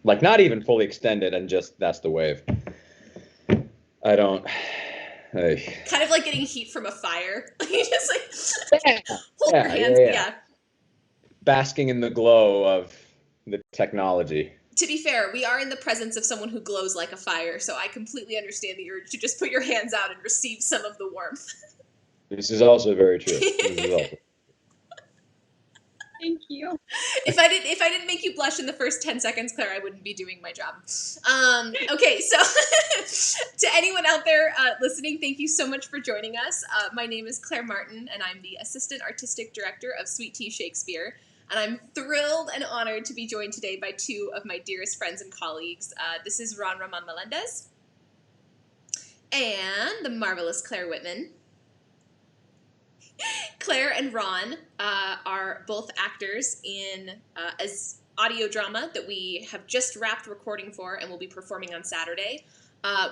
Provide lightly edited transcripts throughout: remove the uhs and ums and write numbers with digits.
Like not even fully extended and just that's the wave. I don't. Kind of like getting heat from a fire. You just like hold your hands. Yeah. Basking in the glow of the technology. To be fair, we are in the presence of someone who glows like a fire, so I completely understand the urge to just put your hands out and receive some of the warmth. This is also very true. This is also. Thank you. If I didn't make you blush in the first 10 seconds, Claire, I wouldn't be doing my job. Okay, so to anyone out there listening, thank you so much for joining us. My name is Claire Martin, and I'm the Assistant Artistic Director of Sweet Tea Shakespeare. And I'm thrilled and honored to be joined today by two of my dearest friends and colleagues. This is Ron Román-Meléndez and the marvelous Claire Wittman. Claire and Ron are both actors in as audio drama that we have just wrapped recording for and will be performing on Saturday,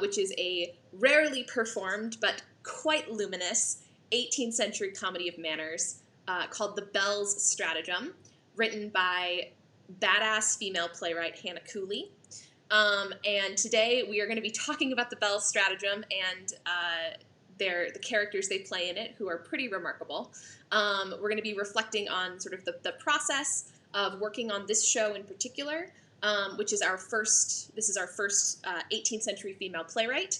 which is a rarely performed but quite luminous 18th century comedy of manners called The Belle's Stratagem, written by badass female playwright Hannah Cooley. And today we are going to be talking about The Belle's Stratagem and the characters they play in it, who are pretty remarkable. We're going to be reflecting on sort of the process of working on this show in particular, which is our first 18th century female playwright.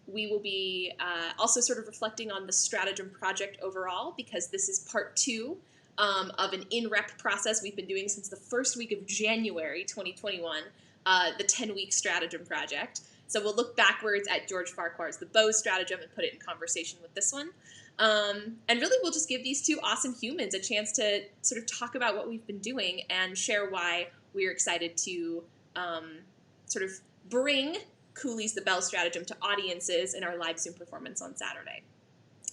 We will be also sort of reflecting on the Stratagem project overall, because this is part 2 of an in-rep process we've been doing since the first week of January 2021, the 10-week Stratagem project. So we'll look backwards at George Farquhar's The Beaux Stratagem and put it in conversation with this one. And really we'll just give these two awesome humans a chance to sort of talk about what we've been doing and share why we're excited to sort of bring Cooley's The Belle's Stratagem to audiences in our live Zoom performance on Saturday.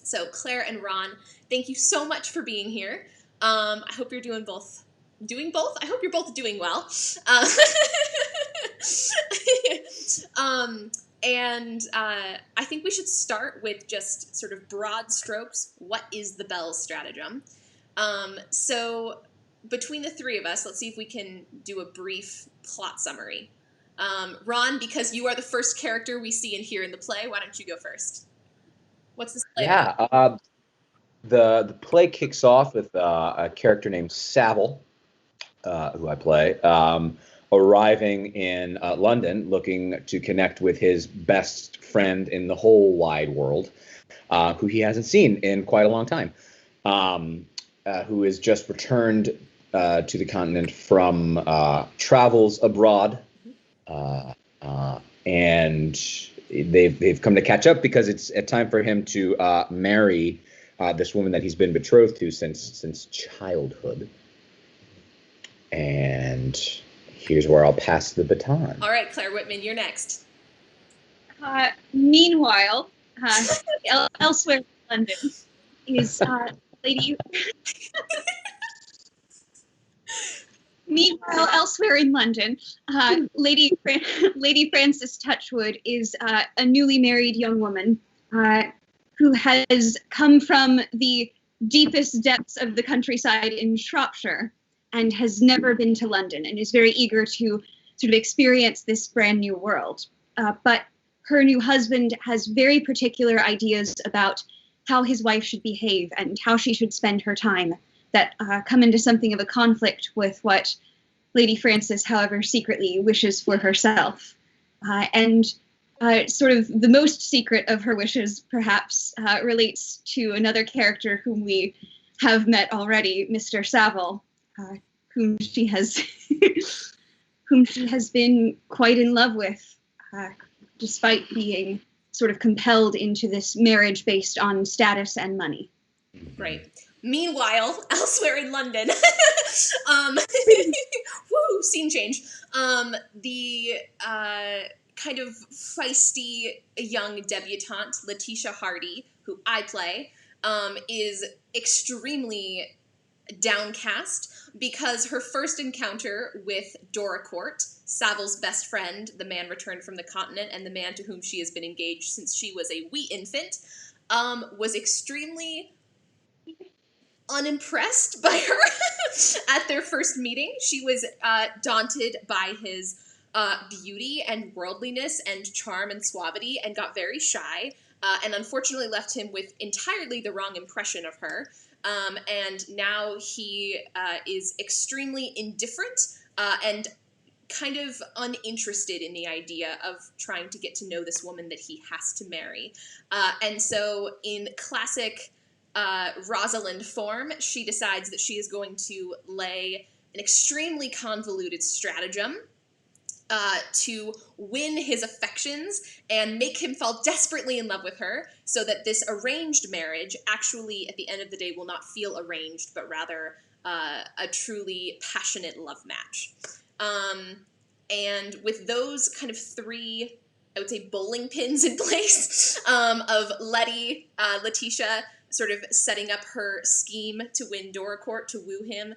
So Claire and Ron, thank you so much for being here. I hope you're doing both. I hope you're both doing well. And I think we should start with just sort of broad strokes. What is the Belle's Stratagem? So between the three of us, let's see if we can do a brief plot summary. Ron, because you are the first character we see and hear in the play, why don't you go first? What's this play about? The play kicks off with a character named Saville, who I play, arriving in London, looking to connect with his best friend in the whole wide world, who he hasn't seen in quite a long time, who has just returned to the continent from travels abroad, and they've come to catch up because it's a time for him to marry this woman that he's been betrothed to since childhood. And here's where I'll pass the baton. All right, Claire Wittman, you're next. Meanwhile, elsewhere in London is Lady. Meanwhile, elsewhere in London, Lady Frances Touchwood is a newly married young woman who has come from the deepest depths of the countryside in Shropshire and has never been to London and is very eager to sort of experience this brand new world. But her new husband has very particular ideas about how his wife should behave and how she should spend her time that come into something of a conflict with what Lady Frances, however, secretly wishes for herself. And sort of the most secret of her wishes, perhaps, relates to another character whom we have met already, Mr. Saville, whom she has been quite in love with, despite being sort of compelled into this marriage based on status and money. Right. Meanwhile, elsewhere in London, woo, scene change. The kind of feisty young debutante, Letitia Hardy, who I play, is extremely downcast because her first encounter with Doracourt, Saville's best friend, the man returned from the continent and the man to whom she has been engaged since she was a wee infant, was extremely unimpressed by her at their first meeting. She was daunted by his beauty and worldliness and charm and suavity, and got very shy, and unfortunately left him with entirely the wrong impression of her. And now he is extremely indifferent and kind of uninterested in the idea of trying to get to know this woman that he has to marry. And so in classic Rosalind form, she decides that she is going to lay an extremely convoluted stratagem to win his affections and make him fall desperately in love with her, so that this arranged marriage actually, at the end of the day, will not feel arranged, but rather a truly passionate love match. And with those kind of three, I would say, bowling pins in place, of Letitia sort of setting up her scheme to win Doracourt, to woo him,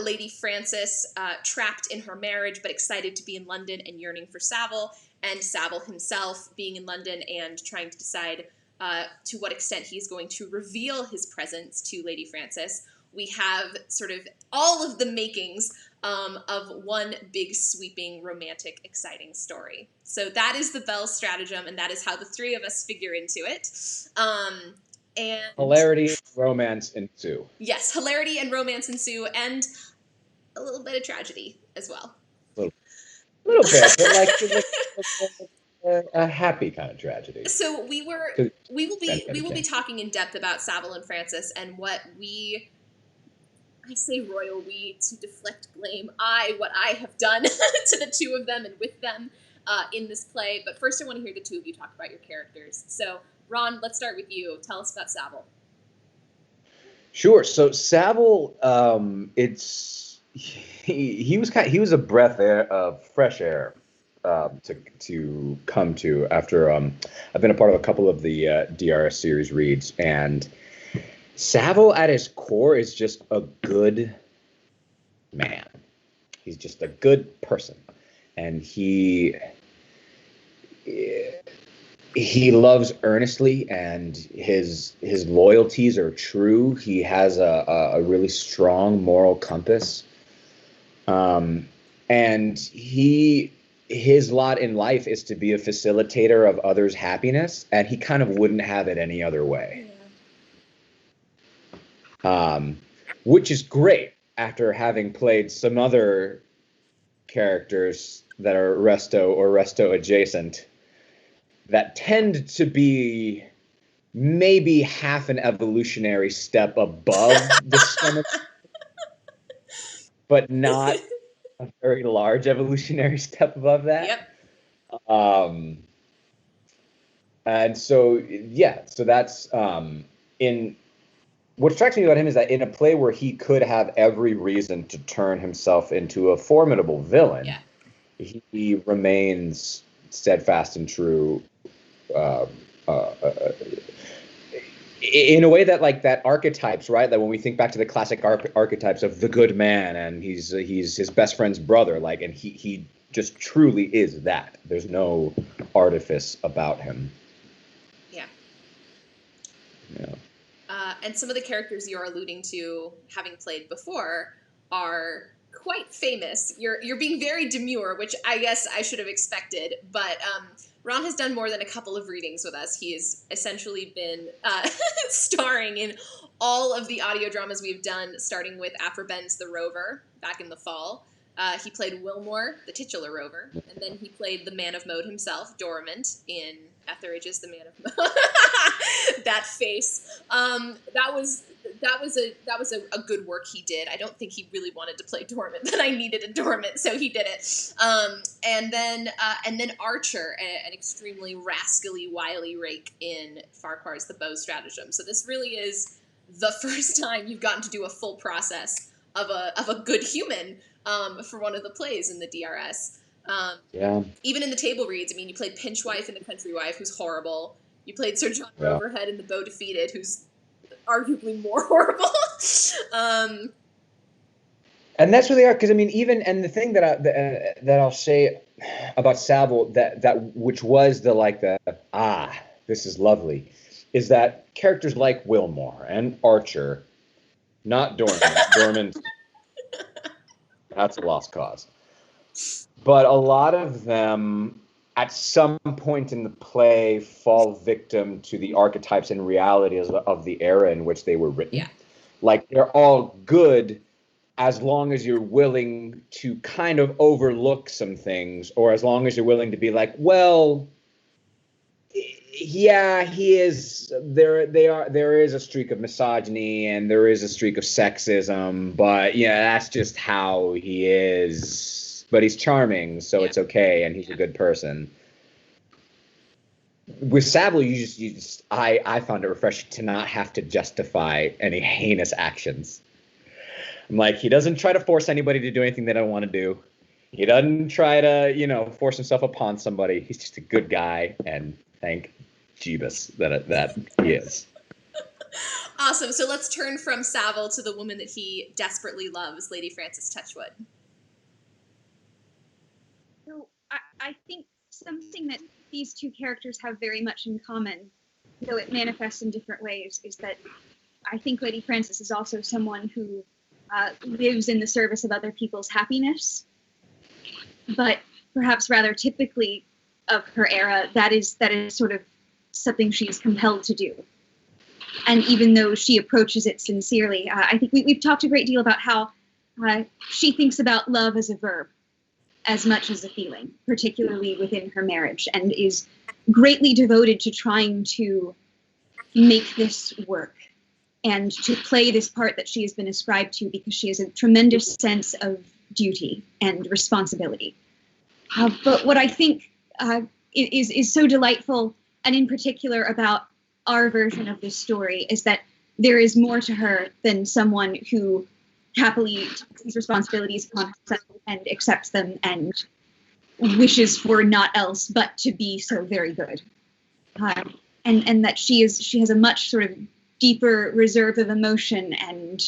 Lady Frances trapped in her marriage but excited to be in London and yearning for Savile, and Savile himself being in London and trying to decide to what extent he's going to reveal his presence to Lady Frances. We have sort of all of the makings of one big, sweeping, romantic, exciting story. So that is the Bell's stratagem, and that is how the three of us figure into it. And hilarity, romance ensue. Yes, hilarity and romance ensue, and a little bit of tragedy as well. A little bit, but like a happy kind of tragedy. So we will be talking in depth about Savile and Frances and what I say royal we to deflect blame, what I have done to the two of them and with them in this play. But first I want to hear the two of you talk about your characters. So Ron, let's start with you. Tell us about Savile. Sure. So Savile, he was a breath of fresh air to come to after I've been a part of a couple of the DRS series reads, and Savile at his core is just a good man. He's just a good person, and he loves earnestly, and his loyalties are true. He has a really strong moral compass, and his lot in life is to be a facilitator of others' happiness, and he kind of wouldn't have it any other way. Which is great after having played some other characters that are Resto or Resto adjacent that tend to be maybe half an evolutionary step above the stomach, but not a very large evolutionary step above that. Yep. And so, so that's in. What strikes me about him is that in a play where he could have every reason to turn himself into a formidable villain, he remains steadfast and true, in a way that, like, that archetypes, right? That when we think back to the classic archetypes of the good man, and he's his best friend's brother, like, and he just truly is that. There's no artifice about him. Yeah. And some of the characters you're alluding to, having played before, are quite famous. You're being very demure, which I guess I should have expected, but Ron has done more than a couple of readings with us. He has essentially been starring in all of the audio dramas we've done, starting with Aphra-Behns the Rover back in the fall. He played Wilmore, the titular rover, and then he played the Man of Mode himself, Dorimant, in Etheridge's The Man of Mode. That face. That was a good work he did. I don't think he really wanted to play Dorimant, but I needed a Dorimant, so he did it. And then Archer, an extremely rascally, wily rake in Farquhar's The Beau Stratagem. So this really is the first time you've gotten to do a full process of a good human for one of the plays in the DRS. Even in the table reads, I mean, you played Pinchwife in The Country Wife, who's horrible. You played Sir John Overhead in The Beau Defeated, who's arguably more horrible. And that's really hard, because I mean, and the thing that I'll say about Savile that which was this is lovely, is that characters like Wilmore and Archer Not Dormant. Dormant, that's a lost cause. But a lot of them, at some point in the play, fall victim to the archetypes and realities of the era in which they were written. Yeah. Like, they're all good as long as you're willing to kind of overlook some things, or as long as you're willing to be like, well, yeah, he is there. There is a streak of misogyny and there is a streak of sexism, but yeah, that's just how he is. But he's charming, so it's okay, and he's a good person. With Savile, I found it refreshing to not have to justify any heinous actions. I'm like, he doesn't try to force anybody to do anything they don't want to do. He doesn't try to, force himself upon somebody. He's just a good guy, and thank Jeebus that he is. Awesome. So let's turn from Savile to the woman that he desperately loves, Lady Frances Touchwood. So I think something that these two characters have very much in common, though it manifests in different ways, is that I think Lady Frances is also someone who lives in the service of other people's happiness, but perhaps rather typically of her era, that is sort of something she's compelled to do. And even though she approaches it sincerely, I think we've talked a great deal about how she thinks about love as a verb as much as a feeling, particularly within her marriage, and is greatly devoted to trying to make this work and to play this part that she has been ascribed to, because she has a tremendous sense of duty and responsibility. But what I think is so delightful, and in particular about our version of this story, is that there is more to her than someone who happily takes these responsibilities upon herself and accepts them and wishes for naught else but to be so very good. And that she has a much sort of deeper reserve of emotion and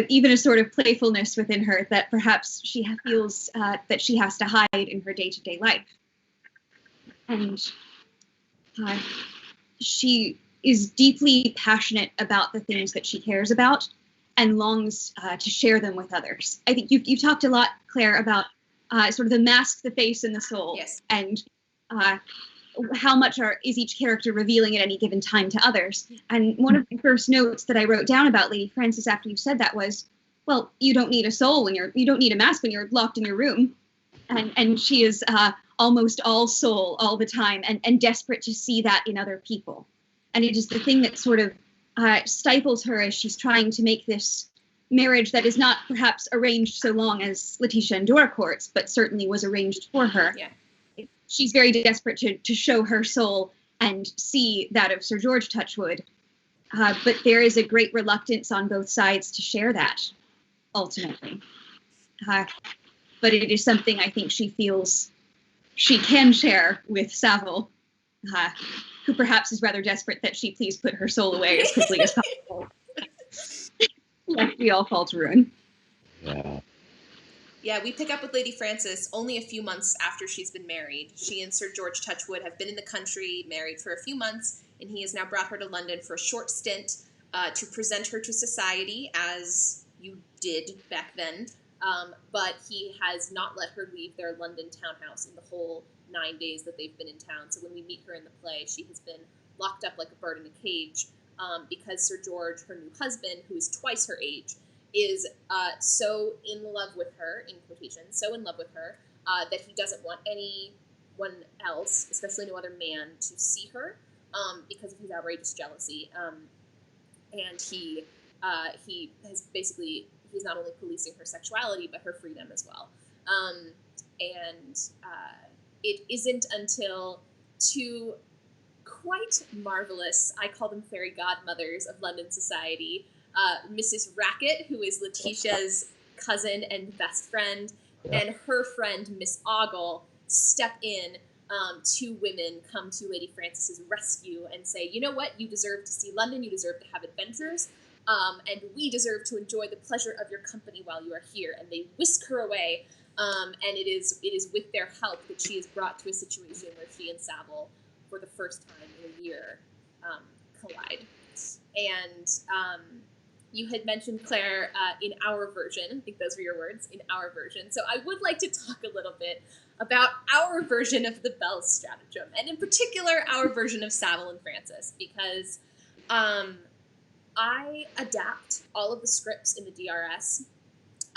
even a sort of playfulness within her that perhaps she feels that she has to hide in her day-to-day life. And she is deeply passionate about the things that she cares about and longs to share them with others. I think you've talked a lot, Claire, about sort of the mask, the face, and the soul. Yes. And how much is each character revealing at any given time to others. And one of the first notes that I wrote down about Lady Frances after you said that was, well, you don't need a soul you don't need a mask when you're locked in your room. And she is almost all soul all the time, and desperate to see that in other people. And it is the thing that sort of stifles her as she's trying to make this marriage that is not perhaps arranged so long as Letitia and Doracourt's, but certainly was arranged for her. Yeah. She's very desperate to show her soul and see that of Sir George Touchwood. But there is a great reluctance on both sides to share that, ultimately. But it is something I think she feels she can share with Savile, who perhaps is rather desperate that she please put her soul away as quickly as possible. Lest we all fall to ruin. Yeah. Yeah, we pick up with Lady Frances only a few months after she's been married. She and Sir George Touchwood have been in the country, married for a few months, and he has now brought her to London for a short stint to present her to society, as you did back then. But he has not let her leave their London townhouse in the whole 9 days that they've been in town. So when we meet her in the play, she has been locked up like a bird in a cage because Sir George, her new husband, who is twice her age, is so in love with her, in quotation, so in love with her, that he doesn't want anyone else, especially no other man, to see her because of his outrageous jealousy. And he has basically, he's not only policing her sexuality, but her freedom as well. And it isn't until two quite marvelous, I call them fairy godmothers of London society, Mrs. Racket, who is Letitia's cousin and best friend, and her friend, Miss Ogle, step in. Two women come to Lady Frances's rescue and say, you know what, you deserve to see London, you deserve to have adventures, and we deserve to enjoy the pleasure of your company while you are here. And they whisk her away, and it is with their help that she is brought to a situation where she and Savile, for the first time in a year, collide. And you had mentioned, Claire, in our version, I think those were your words, in our version. So I would like to talk a little bit about our version of the Bell's stratagem, and in particular, our version of Savile and Francis, because I adapt all of the scripts in the DRS.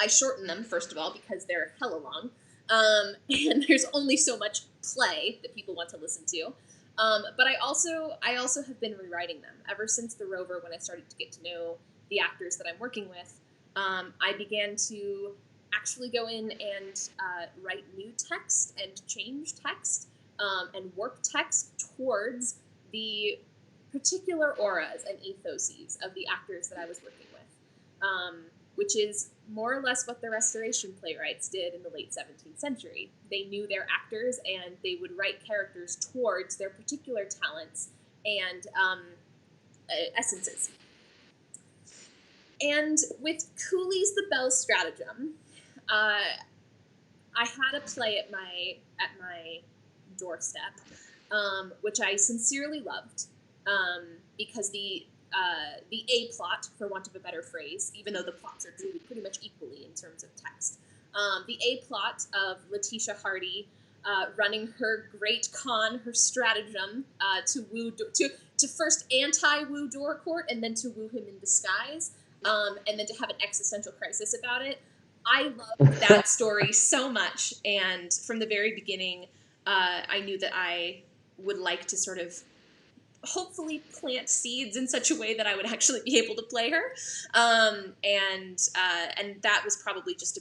I shorten them, first of all, because they're hella long, and there's only so much play that people want to listen to. But I also have been rewriting them ever since The Rover. When I started to get to know the actors that I'm working with, I began to actually go in and write new text and change text and work text towards the particular auras and ethoses of the actors that I was working with, which is more or less what the Restoration playwrights did in the late 17th century. They knew their actors, and they would write characters towards their particular talents and essences. And with Cooley's The Bell's Stratagem, I had a play at my doorstep, which I sincerely loved, because the A plot, for want of a better phrase, even though the plots are treated pretty much equally in terms of text, the A plot of Letitia Hardy running her great con, her stratagem, to first anti-woo Doracourt and then to woo him in disguise, and then to have an existential crisis about it. I loved that story so much, and from the very beginning, I knew that I would like to sort of hopefully plant seeds in such a way that I would actually be able to play her, and that was probably just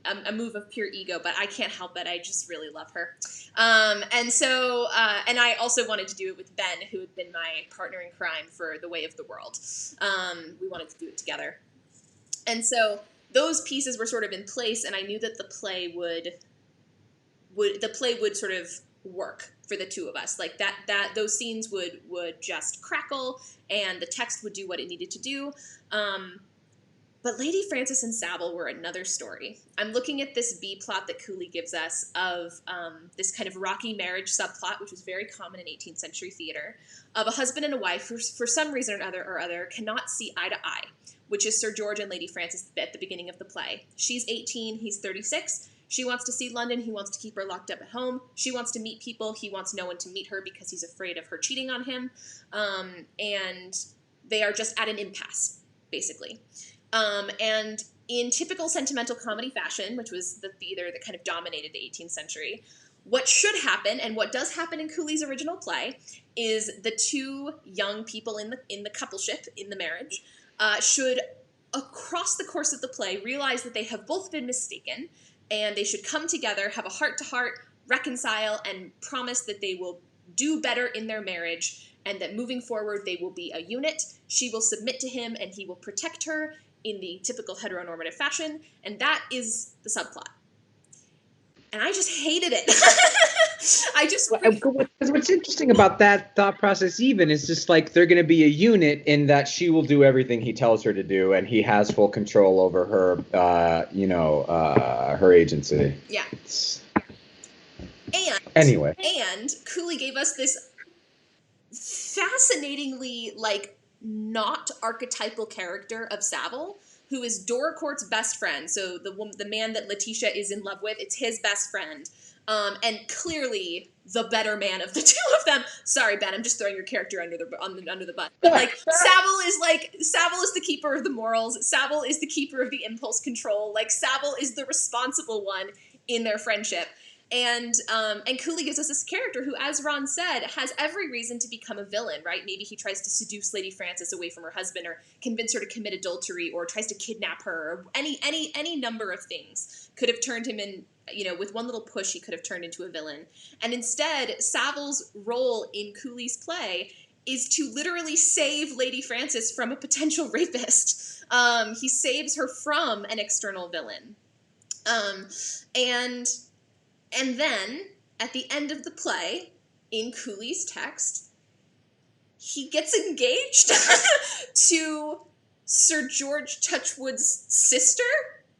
a move of pure ego, but I can't help it. I just really love her, and so and I also wanted to do it with Ben, who had been my partner in crime for The Way of the World. We wanted to do it together, and so those pieces were sort of in place, and I knew that the play would sort of work for the two of us. Like that those scenes would just crackle, and the text would do what it needed to do. But Lady Frances and Savile were another story. I'm looking at this B plot that Cooley gives us of this kind of rocky marriage subplot, which was very common in 18th century theater, of a husband and a wife who, for some reason or other, cannot see eye to eye, which is Sir George and Lady Frances at the beginning of the play. She's 18, he's 36. She wants to see London, he wants to keep her locked up at home. She wants to meet people, he wants no one to meet her because he's afraid of her cheating on him. And they are just at an impasse, basically. And in typical sentimental comedy fashion, which was the theater that kind of dominated the 18th century, what should happen, and what does happen in Cooley's original play, is the two young people in the coupleship, in the marriage, should, across the course of the play, realize that they have both been mistaken, and they should come together, have a heart-to-heart, reconcile, and promise that they will do better in their marriage, and that moving forward they will be a unit. She will submit to him, and he will protect her in the typical heteronormative fashion, and that is the subplot. And I just hated it. What's interesting about that thought process even is just like they're going to be a unit in that she will do everything he tells her to do, and he has full control over her, her agency. Yeah. Anyway. And Cooley gave us this fascinatingly, not archetypal character of Savile, who is Doracourt's best friend. So the man that Letitia is in love with, it's his best friend. And clearly the better man of the two of them. Sorry, Ben, I'm just throwing your character under the bus. But Savile is the keeper of the morals. Savile is the keeper of the impulse control. Savile is the responsible one in their friendship. And Cooley gives us this character who, as Ron said, has every reason to become a villain, right? Maybe he tries to seduce Lady Frances away from her husband, or convince her to commit adultery, or tries to kidnap her, or any number of things could have turned him in, with one little push, he could have turned into a villain. And instead, Savile's role in Cooley's play is to literally save Lady Frances from a potential rapist. He saves her from an external villain. And then, at the end of the play, in Cooley's text, he gets engaged to Sir George Touchwood's sister,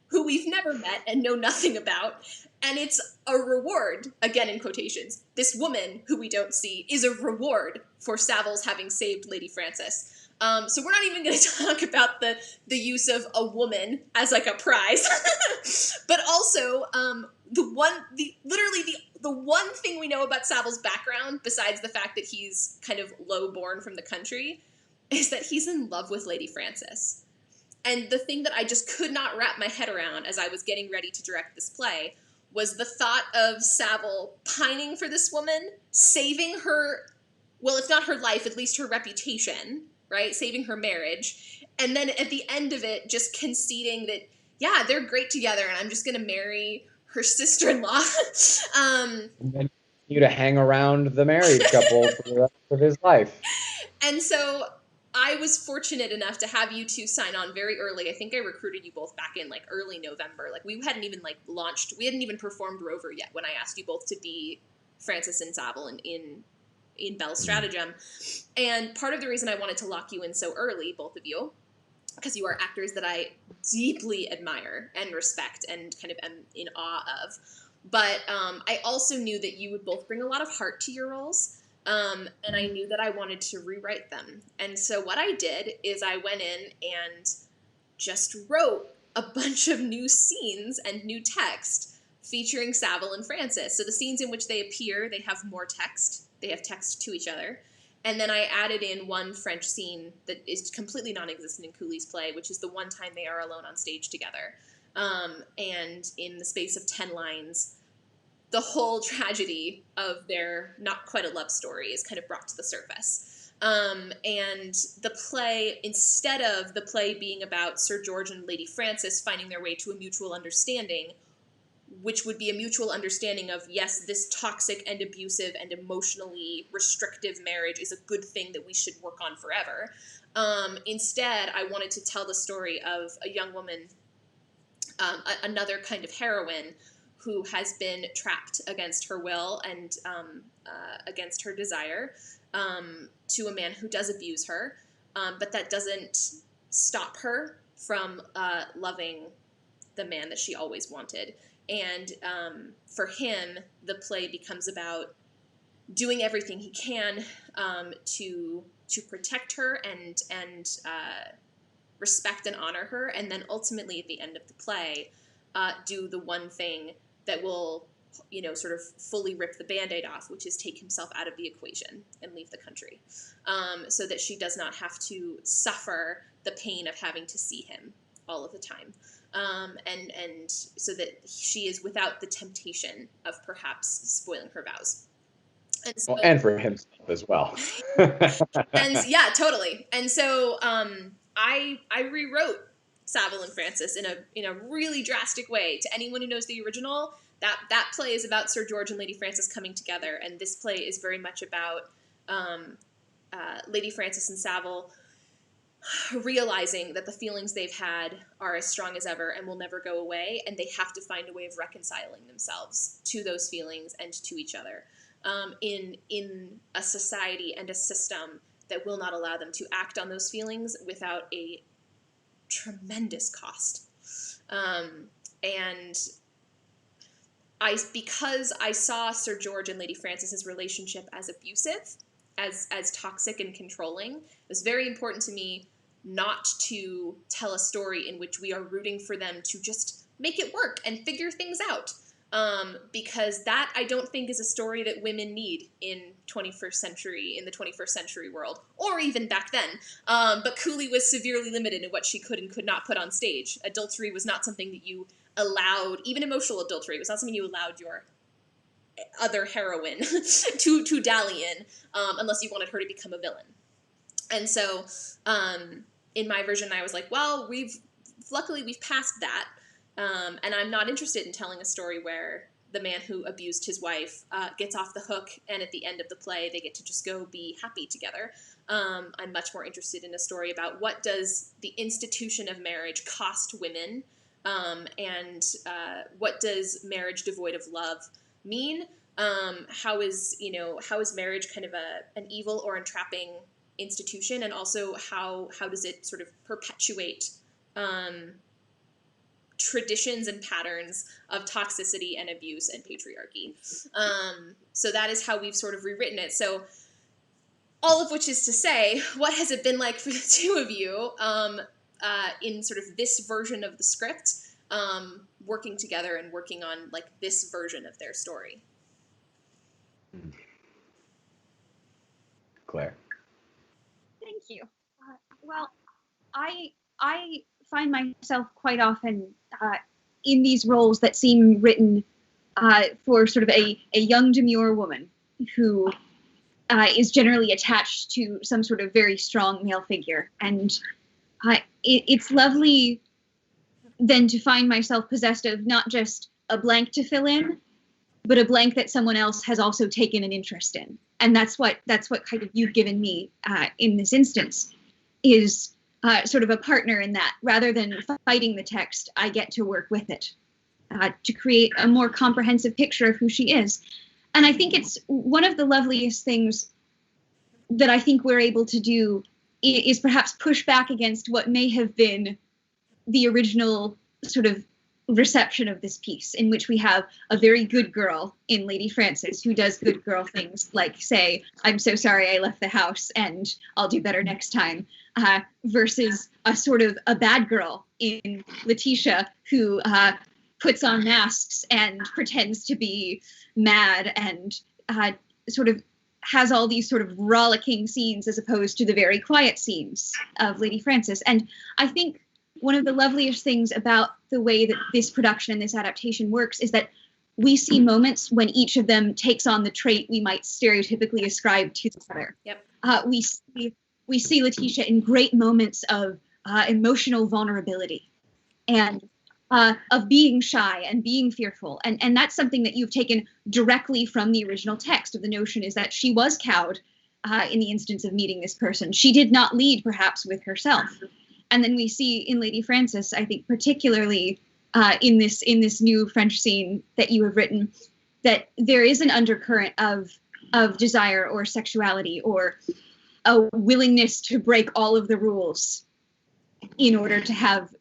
who we've never met and know nothing about. And it's a reward, again in quotations. This woman, who we don't see, is a reward for Savile's having saved Lady Frances. So we're not even going to talk about the use of a woman as like a prize, but also the one thing we know about Savile's background, besides the fact that he's kind of low-born from the country, is that he's in love with Lady Frances. And the thing that I just could not wrap my head around as I was getting ready to direct this play was the thought of Savile pining for this woman, saving her, well, if not her life, at least her reputation, right? Saving her marriage. And then at the end of it, just conceding that, yeah, they're great together and I'm just going to marry her sister-in-law. And then you to hang around the married couple for the rest of his life. And so I was fortunate enough to have you two sign on very early. I think I recruited you both back in like early November. Like we hadn't even like launched, we hadn't even performed Rover yet when I asked you both to be Frances and Savile in Belle's Stratagem. And part of the reason I wanted to lock you in so early, both of you, because you are actors that I deeply admire and respect and kind of am in awe of. But I also knew that you would both bring a lot of heart to your roles. And I knew that I wanted to rewrite them. And so what I did is I went in and just wrote a bunch of new scenes and new text featuring Savile and Frances. So the scenes in which they appear, they have more text. They have text to each other. And then I added in one French scene that is completely non-existent in Cooley's play, which is the one time they are alone on stage together. And in the space of 10 lines, the whole tragedy of their not quite a love story is kind of brought to the surface. And the play, instead of the play being about Sir George and Lady Frances finding their way to a mutual understanding, which would be a mutual understanding of, yes, this toxic and abusive and emotionally restrictive marriage is a good thing that we should work on forever. Instead, I wanted to tell the story of a young woman, another kind of heroine, who has been trapped against her will and against her desire to a man who does abuse her, but that doesn't stop her from loving the man that she always wanted. And for him, the play becomes about doing everything he can to protect her and respect and honor her, and then ultimately at the end of the play, do the one thing that will, sort of fully rip the Band-Aid off, which is take himself out of the equation and leave the country, so that she does not have to suffer the pain of having to see him all of the time. And so that she is without the temptation of perhaps spoiling her vows. And so, and for himself as well. And yeah, totally. And so I rewrote Savile and Frances in a really drastic way. To anyone who knows the original, that play is about Sir George and Lady Frances coming together, and this play is very much about Lady Frances and Savile realizing that the feelings they've had are as strong as ever and will never go away, and they have to find a way of reconciling themselves to those feelings and to each other in a society and a system that will not allow them to act on those feelings without a tremendous cost. And because I saw Sir George and Lady Frances's relationship as abusive, as toxic and controlling, it was very important to me not to tell a story in which we are rooting for them to just make it work and figure things out. Because that, I don't think, is a story that women need in the 21st century world, or even back then. But Cooley was severely limited in what she could and could not put on stage. Adultery was not something that you allowed, even emotional adultery, was not something you allowed your other heroine to dally in, unless you wanted her to become a villain. And so, in my version, I was like, well, luckily we've passed that. And I'm not interested in telling a story where the man who abused his wife gets off the hook, and at the end of the play, they get to just go be happy together. I'm much more interested in a story about what does the institution of marriage cost women, and what does marriage devoid of love mean? How is marriage kind of an evil or entrapping institution, and also how does it sort of perpetuate traditions and patterns of toxicity and abuse and patriarchy. So that is how we've sort of rewritten it. So all of which is to say, what has it been like for the two of you in sort of this version of the script, working together and working on like this version of their story? Claire. Thank you. Well, I find myself quite often in these roles that seem written for sort of a young demure woman who is generally attached to some sort of very strong male figure. And it's lovely then to find myself possessed of not just a blank to fill in, but a blank that someone else has also taken an interest in. And that's what kind of you've given me in this instance, is sort of a partner in that. Rather than fighting the text, I get to work with it to create a more comprehensive picture of who she is. And I think it's one of the loveliest things that I think we're able to do is perhaps push back against what may have been the original sort of reception of this piece, in which we have a very good girl in Lady Frances who does good girl things like say, I'm so sorry I left the house and I'll do better next time, versus a sort of a bad girl in Letitia who puts on masks and pretends to be mad and sort of has all these sort of rollicking scenes as opposed to the very quiet scenes of Lady Frances. And I think one of the loveliest things about the way that this production and this adaptation works is that we see moments when each of them takes on the trait we might stereotypically ascribe to the other. Yep. We see Letitia in great moments of emotional vulnerability and of being shy and being fearful. And that's something that you've taken directly from the original text. Of the notion is that she was cowed in the instance of meeting this person. She did not lead perhaps with herself. And then we see in Lady Frances, I think particularly in this new French scene that you have written, that there is an undercurrent of desire or sexuality or a willingness to break all of the rules in order to have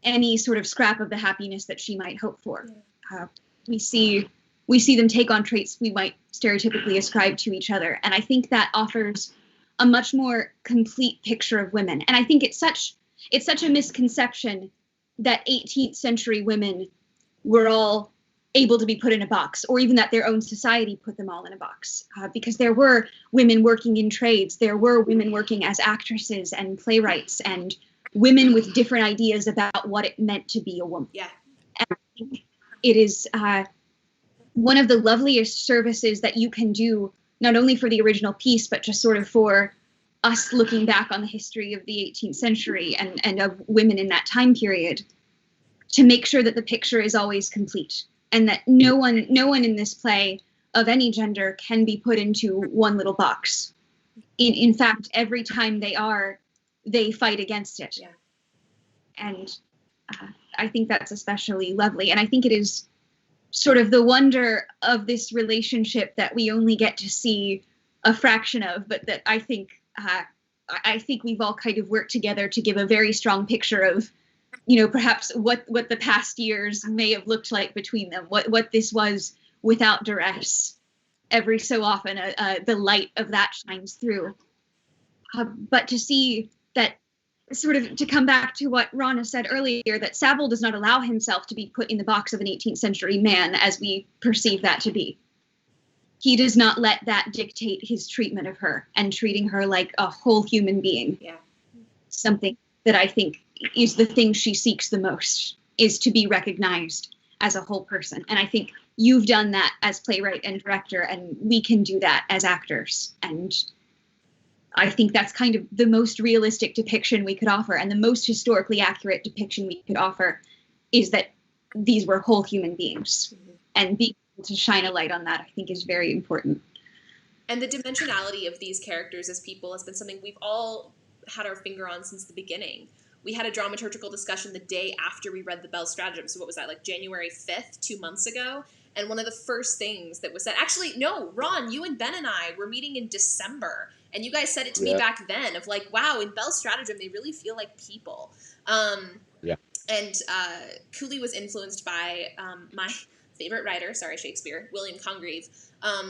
any sort of scrap of the happiness that she might hope for. We see them take on traits we might stereotypically ascribe to each other. And I think that offers a much more complete picture of women. And I think it's such a misconception that 18th century women were all able to be put in a box, or even that their own society put them all in a box. Because there were women working in trades, there were women working as actresses and playwrights, and women with different ideas about what it meant to be a woman. Yeah. And I think it is one of the loveliest services that you can do, not only for the original piece, but just sort of for us looking back on the history of the 18th century and of women in that time period, to make sure that the picture is always complete and that no one in this play of any gender can be put into one little box. In fact, every time they fight against it. Yeah. And I think that's especially lovely. And I think it is sort of the wonder of this relationship that we only get to see a fraction of, but that I think we've all kind of worked together to give a very strong picture of, perhaps what the past years may have looked like between them, what this was without duress. Every so often, the light of that shines through. But to see that, sort of to come back to what Rana said earlier, that Saville does not allow himself to be put in the box of an 18th century man as we perceive that to be. He does not let that dictate his treatment of her and treating her like a whole human being. Yeah. Something that I think is the thing she seeks the most, is to be recognized as a whole person. And I think you've done that as playwright and director, and we can do that as actors. And I think that's kind of the most realistic depiction we could offer, and the most historically accurate depiction we could offer is that these were whole human beings. Mm-hmm. And being able to shine a light on that, I think, is very important. And the dimensionality of these characters as people has been something we've all had our finger on since the beginning. We had a dramaturgical discussion the day after we read the Bell's Stratagem. So what was that, like January 5th, 2 months ago? And one of the first things that was said, actually, no, Ron, you and Ben and I were meeting in December. And you guys said it to me back then of like, wow, in Bell's Stratagem, they really feel like people. And Cooley was influenced by my favorite writer, Shakespeare, William Congreve,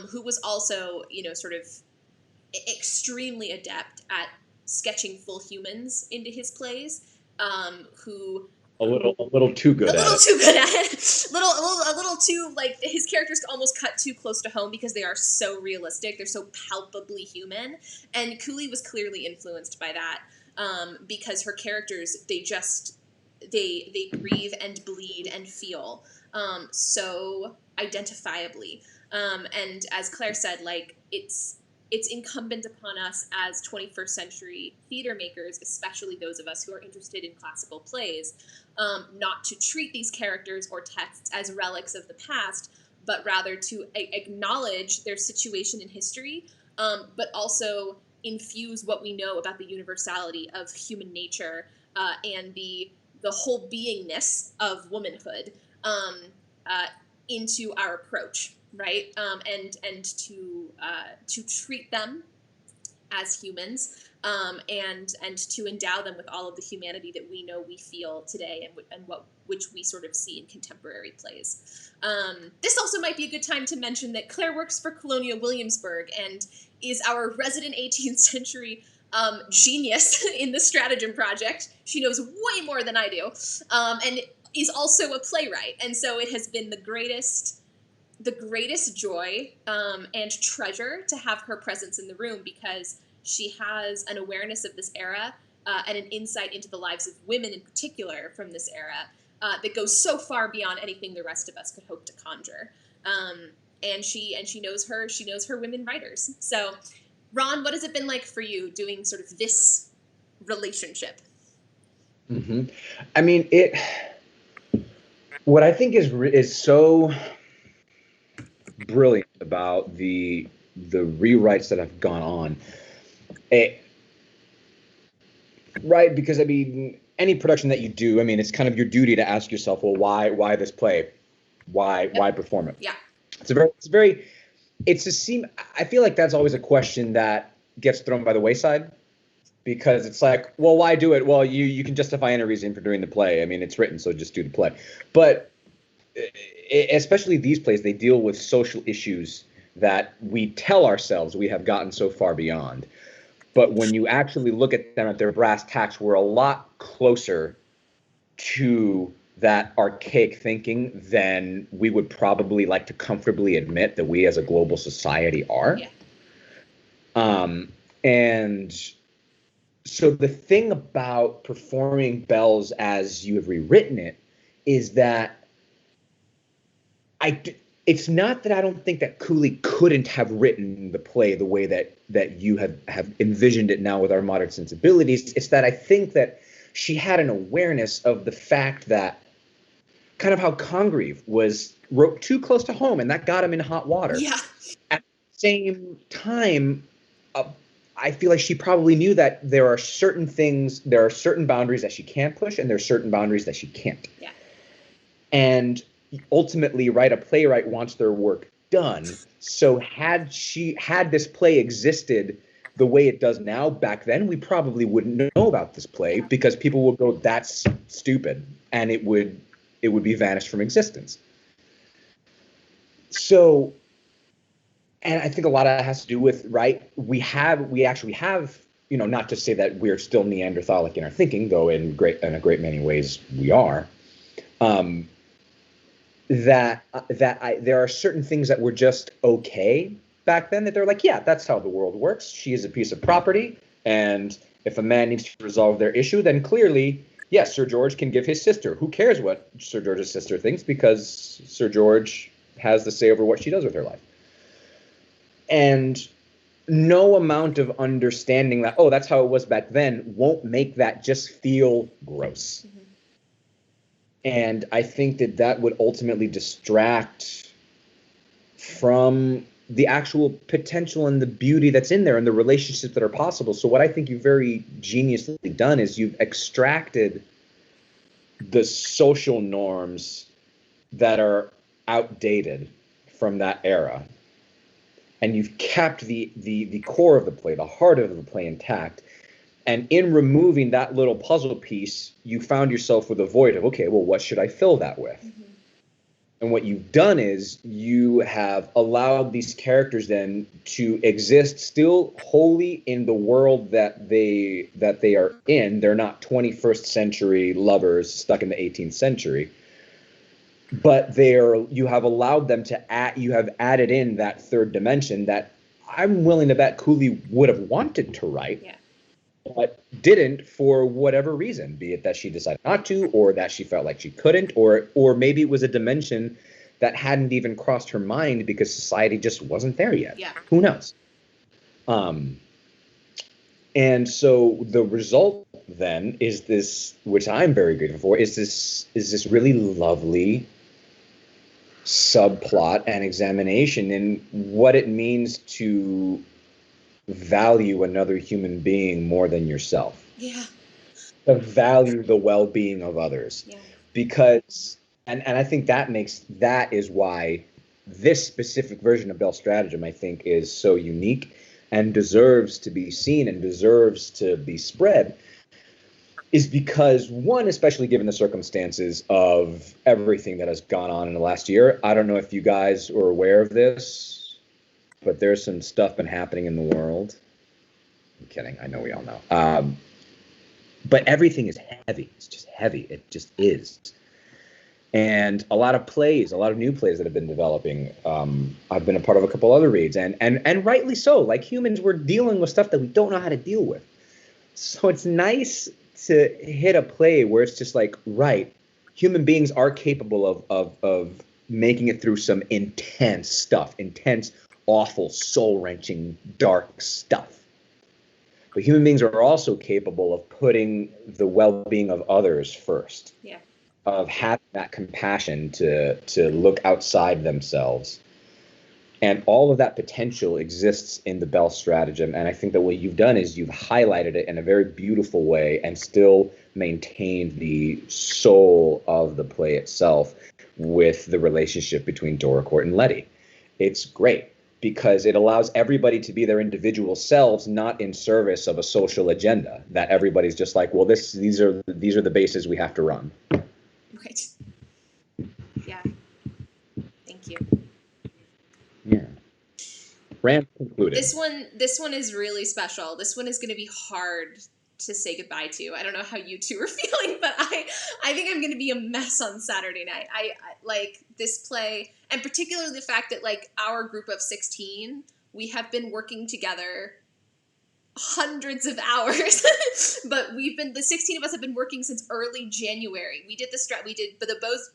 who was also, sort of extremely adept at sketching full humans into his plays, who a little too good at it. A little too, like, his characters almost cut too close to home because they are so realistic. They're so palpably human. And Cooley was clearly influenced by that, because her characters, they breathe and bleed and feel so identifiably. And as Claire said, like, it's incumbent upon us as 21st century theater makers, especially those of us who are interested in classical plays, not to treat these characters or texts as relics of the past, but rather to acknowledge their situation in history, but also infuse what we know about the universality of human nature and the whole beingness of womanhood into our approach. Right, and to treat them as humans, and to endow them with all of the humanity that we know we feel today, and which we sort of see in contemporary plays. This also might be a good time to mention that Claire works for Colonial Williamsburg and is our resident 18th century genius in the Stratagem Project. She knows way more than I do, and is also a playwright, and so it has been the greatest joy and treasure to have her presence in the room, because she has an awareness of this era and an insight into the lives of women in particular from this era that goes so far beyond anything the rest of us could hope to conjure. And she knows her women writers. So, Ron, what has it been like for you doing sort of this relationship? Mm-hmm. I mean, what I think is so brilliant about the rewrites that have gone on, right? Because I mean, any production that you do, I mean, it's kind of your duty to ask yourself, well, why this play? Why perform it? Yeah. I feel like that's always a question that gets thrown by the wayside, because it's like, well, why do it? Well, you can justify any reason for doing the play. I mean, it's written, so just do the play. But especially these plays, they deal with social issues that we tell ourselves we have gotten so far beyond. But when you actually look at them at their brass tacks, we're a lot closer to that archaic thinking than we would probably like to comfortably admit that we as a global society are. Yeah. And so the thing about performing Belle's as you have rewritten it is that it's not that I don't think that Cooley couldn't have written the play the way that you have envisioned it now with our modern sensibilities. It's that I think that she had an awareness of the fact that kind of how Congreve wrote too close to home, and that got him in hot water. Yeah. At the same time, I feel like she probably knew that there are certain boundaries that she can push, and there are certain boundaries that she can't. Yeah. And ultimately, a playwright wants their work done. So had this play existed the way it does now back then, we probably wouldn't know about this play, because people would go, that's stupid, and it would be vanished from existence. So, and I think a lot of that has to do with, we actually have, not to say that we're still Neanderthalic in our thinking, though in a great many ways we are, there are certain things that were just okay back then, that they're like, yeah, that's how the world works. She is a piece of property, and if a man needs to resolve their issue, then clearly, yes, Sir George can give his sister. Who cares what Sir George's sister thinks, because Sir George has the say over what she does with her life. And no amount of understanding that, oh, that's how it was back then, won't make that just feel gross. Mm-hmm. And I think that would ultimately distract from the actual potential and the beauty that's in there and the relationships that are possible. So what I think you've very geniusly done is you've extracted the social norms that are outdated from that era, and you've kept the core of the play, the heart of the play, intact. And in removing that little puzzle piece, you found yourself with a void of, okay, well, what should I fill that with? Mm-hmm. what you've done is you have allowed these characters then to exist still wholly in the world that they are in. They're not 21st century lovers stuck in the 18th century, but you have allowed them to you have added in that third dimension that I'm willing to bet Cooley would have wanted to write. Yeah. But didn't for whatever reason, be it that she decided not to, or that she felt like she couldn't, or maybe it was a dimension that hadn't even crossed her mind because society just wasn't there yet. Yeah. Who knows? And so the result then is this, which I'm very grateful for, is this really lovely subplot and examination in what it means to value another human being more than yourself. Yeah. To value the well-being of others. Yeah. Because, and I think that is why this specific version of Bell's Stratagem, I think, is so unique and deserves to be seen and deserves to be spread, is because, one, especially given the circumstances of everything that has gone on in the last year, I don't know if you guys are aware of this, but there's some stuff been happening in the world. I'm kidding. I know we all know. But everything is heavy. It's just heavy. It just is. And a lot of new plays that have been developing. I've been a part of a couple other reads, and rightly so. Like humans, we're dealing with stuff that we don't know how to deal with. So it's nice to hit a play where it's just like, right, human beings are capable of making it through some intense stuff, awful, soul-wrenching, dark stuff. But human beings are also capable of putting the well-being of others first. Yeah. Of having that compassion to look outside themselves. And all of that potential exists in the Bell Stratagem. And I think that what you've done is you've highlighted it in a very beautiful way and still maintained the soul of the play itself with the relationship between Doracourt and Letty. It's great because it allows everybody to be their individual selves, not in service of a social agenda that everybody's just like, well, these are the bases we have to run. Right. Yeah. Thank you. Yeah. Rant concluded. This one is really special. This one is going to be hard to say goodbye to. I don't know how you two are feeling, but I think I'm going to be a mess on Saturday night. I like this play, and particularly the fact that like our group of 16, we have been working together hundreds of hours, but the 16 of us have been working since early January. We did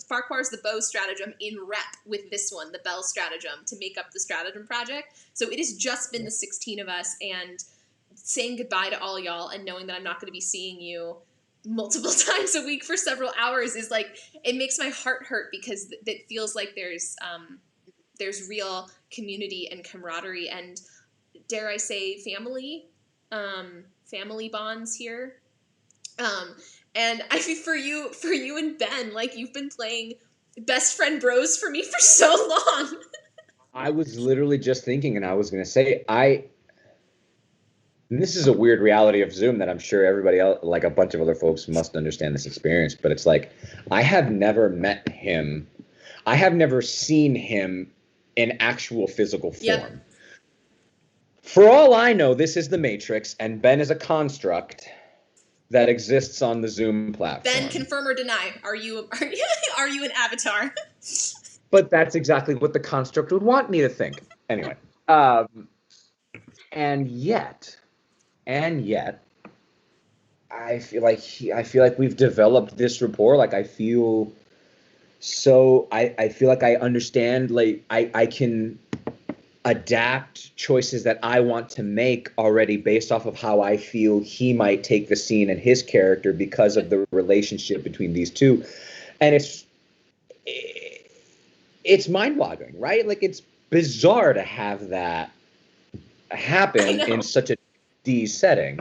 Farquhar's The Beaux Stratagem in rep with this one, the Bell Stratagem, to make up the Stratagem project. So it has just been the 16 of us, and saying goodbye to all y'all and knowing that I'm not going to be seeing you multiple times a week for several hours is like, it makes my heart hurt because it feels like there's real community and camaraderie and, dare I say, family bonds here. And I think for you and Ben, like you've been playing best friend bros for me for so long. I was literally just thinking, and I was going to say, and this is a weird reality of Zoom that I'm sure everybody else, like a bunch of other folks, must understand this experience, but it's like, I have never met him. I have never seen him in actual physical form. Yep. For all I know, this is the Matrix, and Ben is a construct that exists on the Zoom platform. Ben, confirm or deny? Are you an avatar? But that's exactly what the construct would want me to think. Anyway, and yet, I feel like we've developed this rapport. Like I feel like I understand. Like I can adapt choices that I want to make already based off of how I feel he might take the scene and his character because of the relationship between these two. And it's mind-boggling, right? Like it's bizarre to have that happen in such a D setting.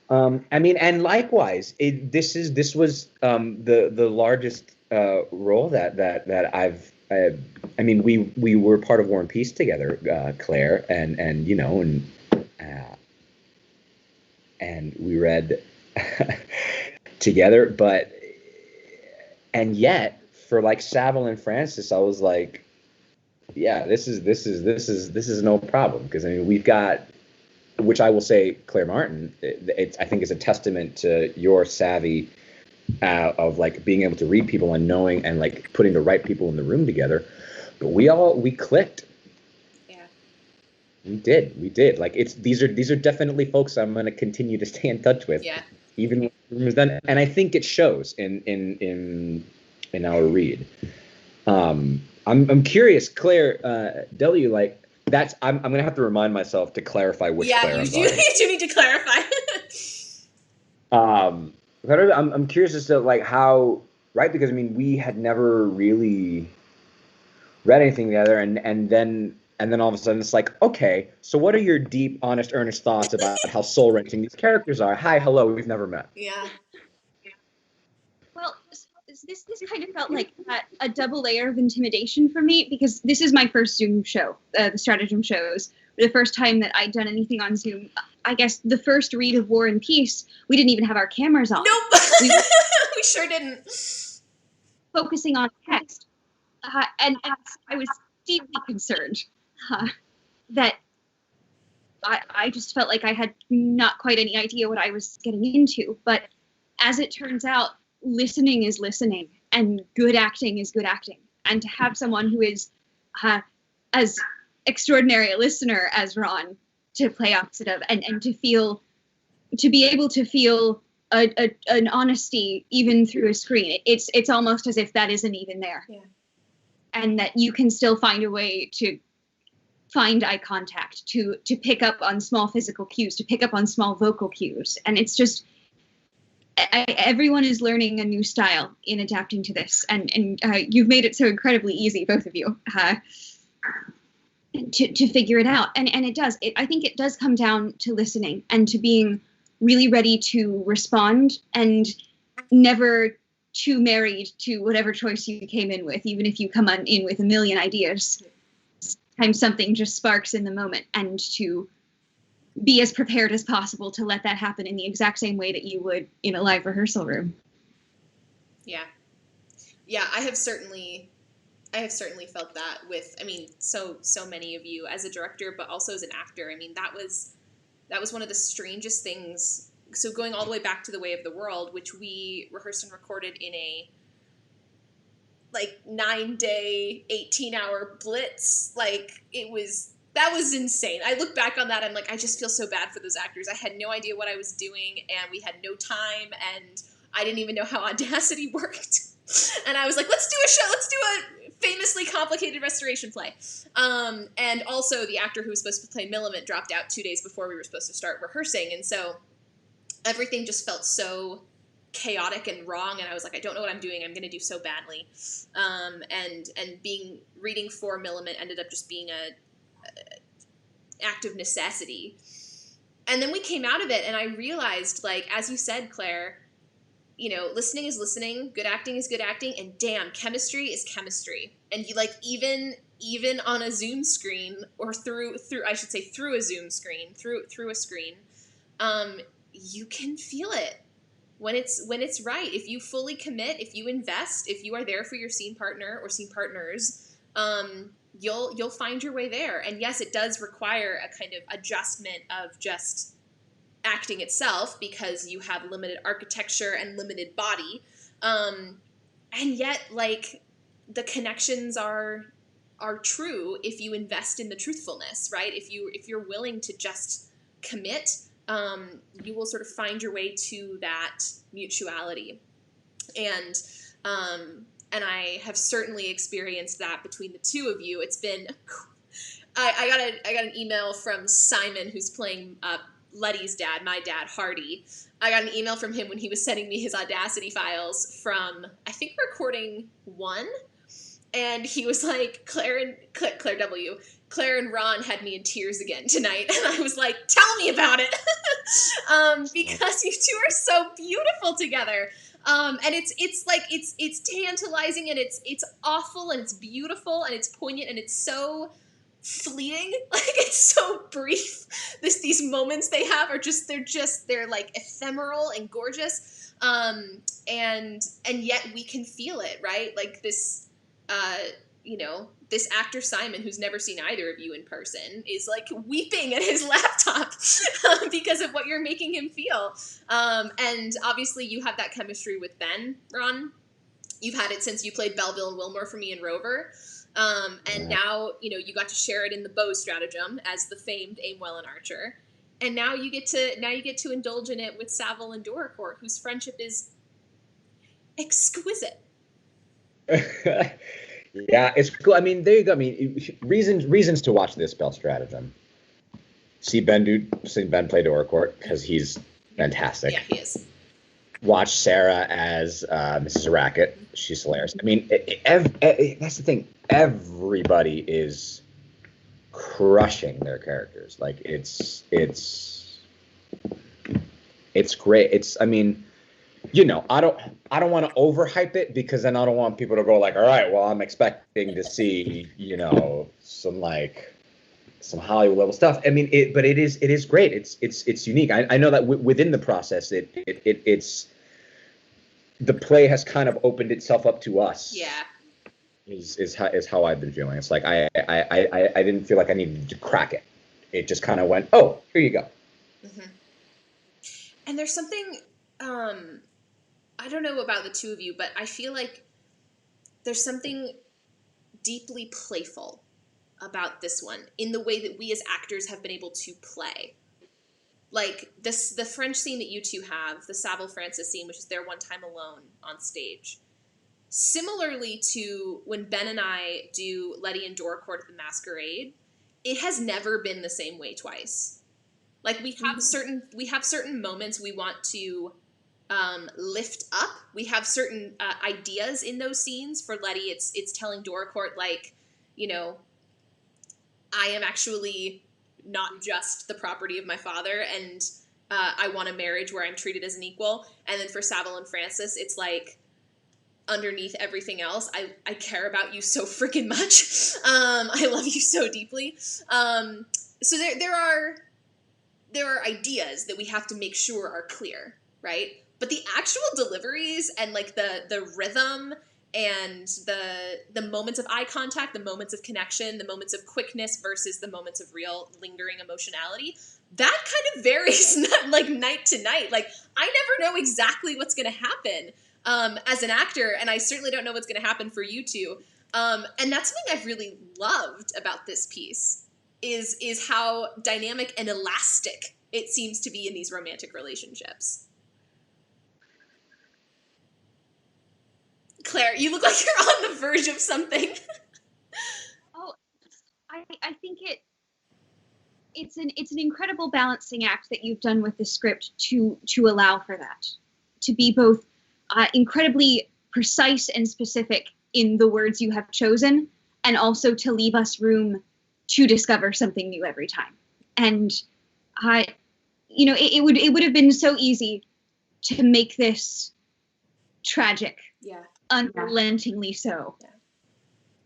I mean, and likewise, this was the largest role that I've. I mean, we were part of War and Peace together, Claire, and you know, and we read together, and yet for like Savile and Francis, I was like, yeah, this is no problem, because I mean we've got, which I will say, Claire Martin, I think is a testament to your savvy of like being able to read people and knowing and like putting the right people in the room together. But we clicked. Yeah. We did. Like these are definitely folks I'm going to continue to stay in touch with. Yeah. Even when the room is done, and I think it shows in our read. I'm curious, Claire W. Like that's I'm gonna have to remind myself to clarify which Claire. Yeah, you do need to clarify. But I'm curious as to like how, right? Because I mean we had never really read anything together, and then all of a sudden it's like, okay, so what are your deep, honest, earnest thoughts about how soul wrenching these characters are? Hi, hello, we've never met. Yeah. Well, this kind of felt like a double layer of intimidation for me, because this is my first Zoom show. The stratagem shows were the first time that I'd done anything on Zoom. I guess the first read of War and Peace, we didn't even have our cameras on. Nope, we sure didn't. Focusing on text, and I was deeply concerned that I just felt like I had not quite any idea what I was getting into. But as it turns out, listening is listening, and good acting is good acting. And to have someone who is as extraordinary a listener as Ron to play opposite of, and to be able to feel an honesty even through a screen, it's almost as if that isn't even there. Yeah. And that you can still find a way to find eye contact, to pick up on small physical cues, to pick up on small vocal cues. And it's just, everyone is learning a new style in adapting to this. And you've made it so incredibly easy, both of you, to figure it out. And it does. I think it does come down to listening and to being really ready to respond, and never too married to whatever choice you came in with, even if you come in with a million ideas. Sometimes something just sparks in the moment, and to be as prepared as possible to let that happen in the exact same way that you would in a live rehearsal room. Yeah. I have certainly felt that with, I mean, so many of you as a director, but also as an actor. I mean, that was one of the strangest things. So going all the way back to The Way of the World, which we rehearsed and recorded in a 9-day, 18-hour blitz, that was insane. I look back on that, I'm like, I just feel so bad for those actors. I had no idea what I was doing, and we had no time, and I didn't even know how Audacity worked. And I was like, let's do a show. Let's do a famously complicated restoration play. And also the actor who was supposed to play Millimant dropped out 2 days before we were supposed to start rehearsing. And so everything just felt so chaotic and wrong. And I was like, I don't know what I'm doing. I'm going to do so badly. And reading for Millimant ended up just being a act of necessity. And then we came out of it, and I realized, as you said, Claire, listening is listening, good acting is good acting, and damn, chemistry is chemistry. And you even on a Zoom screen, or through a Zoom screen, through a screen, you can feel it when it's right. If you fully commit, if you invest, if you are there for your scene partner or scene partners, you'll find your way there. And yes, it does require a kind of adjustment of just acting itself, because you have limited architecture and limited body, and yet the connections are true if you invest in the truthfulness, right? If you're willing to just commit, you will sort of find your way to that mutuality. And I have certainly experienced that between the two of you. It's been, I got an email from Simon, who's playing Letty's dad, my dad, Hardy. I got an email from him when he was sending me his Audacity files from, I think, recording 1. And he was like, Claire and Ron had me in tears again tonight. And I was like, tell me about it. Because you two are so beautiful together. And it's tantalizing, and it's awful, and it's beautiful, and it's poignant, and it's so fleeting. Like, it's so brief. These moments they have are they're like ephemeral and gorgeous. And yet we can feel it, right? Like this, this actor Simon, who's never seen either of you in person, is like weeping at his laptop because of what you're making him feel. And obviously you have that chemistry with Ben, Ron. You've had it since you played Belleville and Wilmore for me in Rover. And now, you got to share it in the BELLE'S Stratagem as the famed Aimwell and Archer. And now you get to indulge in it with Savile and Doricourt, whose friendship is exquisite. Yeah, it's cool. I mean, there you go. I mean, reasons to watch this BELLE'S Stratagem. See Ben play Doricourt because he's fantastic. Yeah, he is. Watch Sarah as Mrs. Racket. She's hilarious. I mean, that's the thing. Everybody is crushing their characters. Like, it's great. I mean, I don't want to overhype it, because then I don't want people to go like, all right, well, I'm expecting to see, some Hollywood level stuff. I mean, but it is great. It's unique. I know that within the process, it's the play has kind of opened itself up to us. Yeah. Is how I've been feeling. It's like I didn't feel like I needed to crack it. It just kind of went, oh, here you go. Mm-hmm. And there's something, I don't know about the two of you, but I feel like there's something deeply playful about this one in the way that we as actors have been able to play. Like the French scene that you two have, the Savile Francis scene, which is their one time alone on stage. Similarly to when Ben and I do Letty and Doricourt at the Masquerade, it has never been the same way twice. Like we have certain moments we want to lift up. We have certain ideas in those scenes. For Letty, it's telling Doricourt, like, I am actually not just the property of my father, and I want a marriage where I'm treated as an equal. And then for Savile and Francis, it's like, underneath everything else, I care about you so freaking much. I love you so deeply. So there are ideas that we have to make sure are clear, right? But the actual deliveries and like the rhythm and the moments of eye contact, the moments of connection, the moments of quickness versus the moments of real lingering emotionality, that kind of varies like night to night. Like, I never know exactly what's going to happen as an actor, and I certainly don't know what's going to happen for you two. And that's something I've really loved about this piece is how dynamic and elastic it seems to be in these romantic relationships. Claire, you look like you're on the verge of something. Oh, I think it's an incredible balancing act that you've done with the script to allow for that, to be both incredibly precise and specific in the words you have chosen, and also to leave us room to discover something new every time. And it would have been so easy to make this tragic. Yeah. Unrelentingly so. Yeah.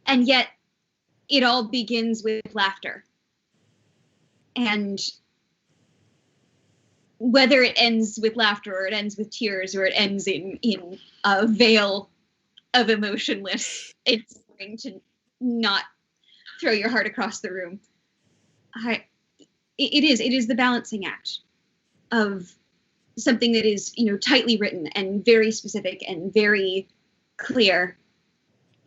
And yet it all begins with laughter. And whether it ends with laughter or it ends with tears or it ends in a veil of emotionless, it's going to not throw your heart across the room. It is the balancing act of something that is, tightly written and very specific and very clear,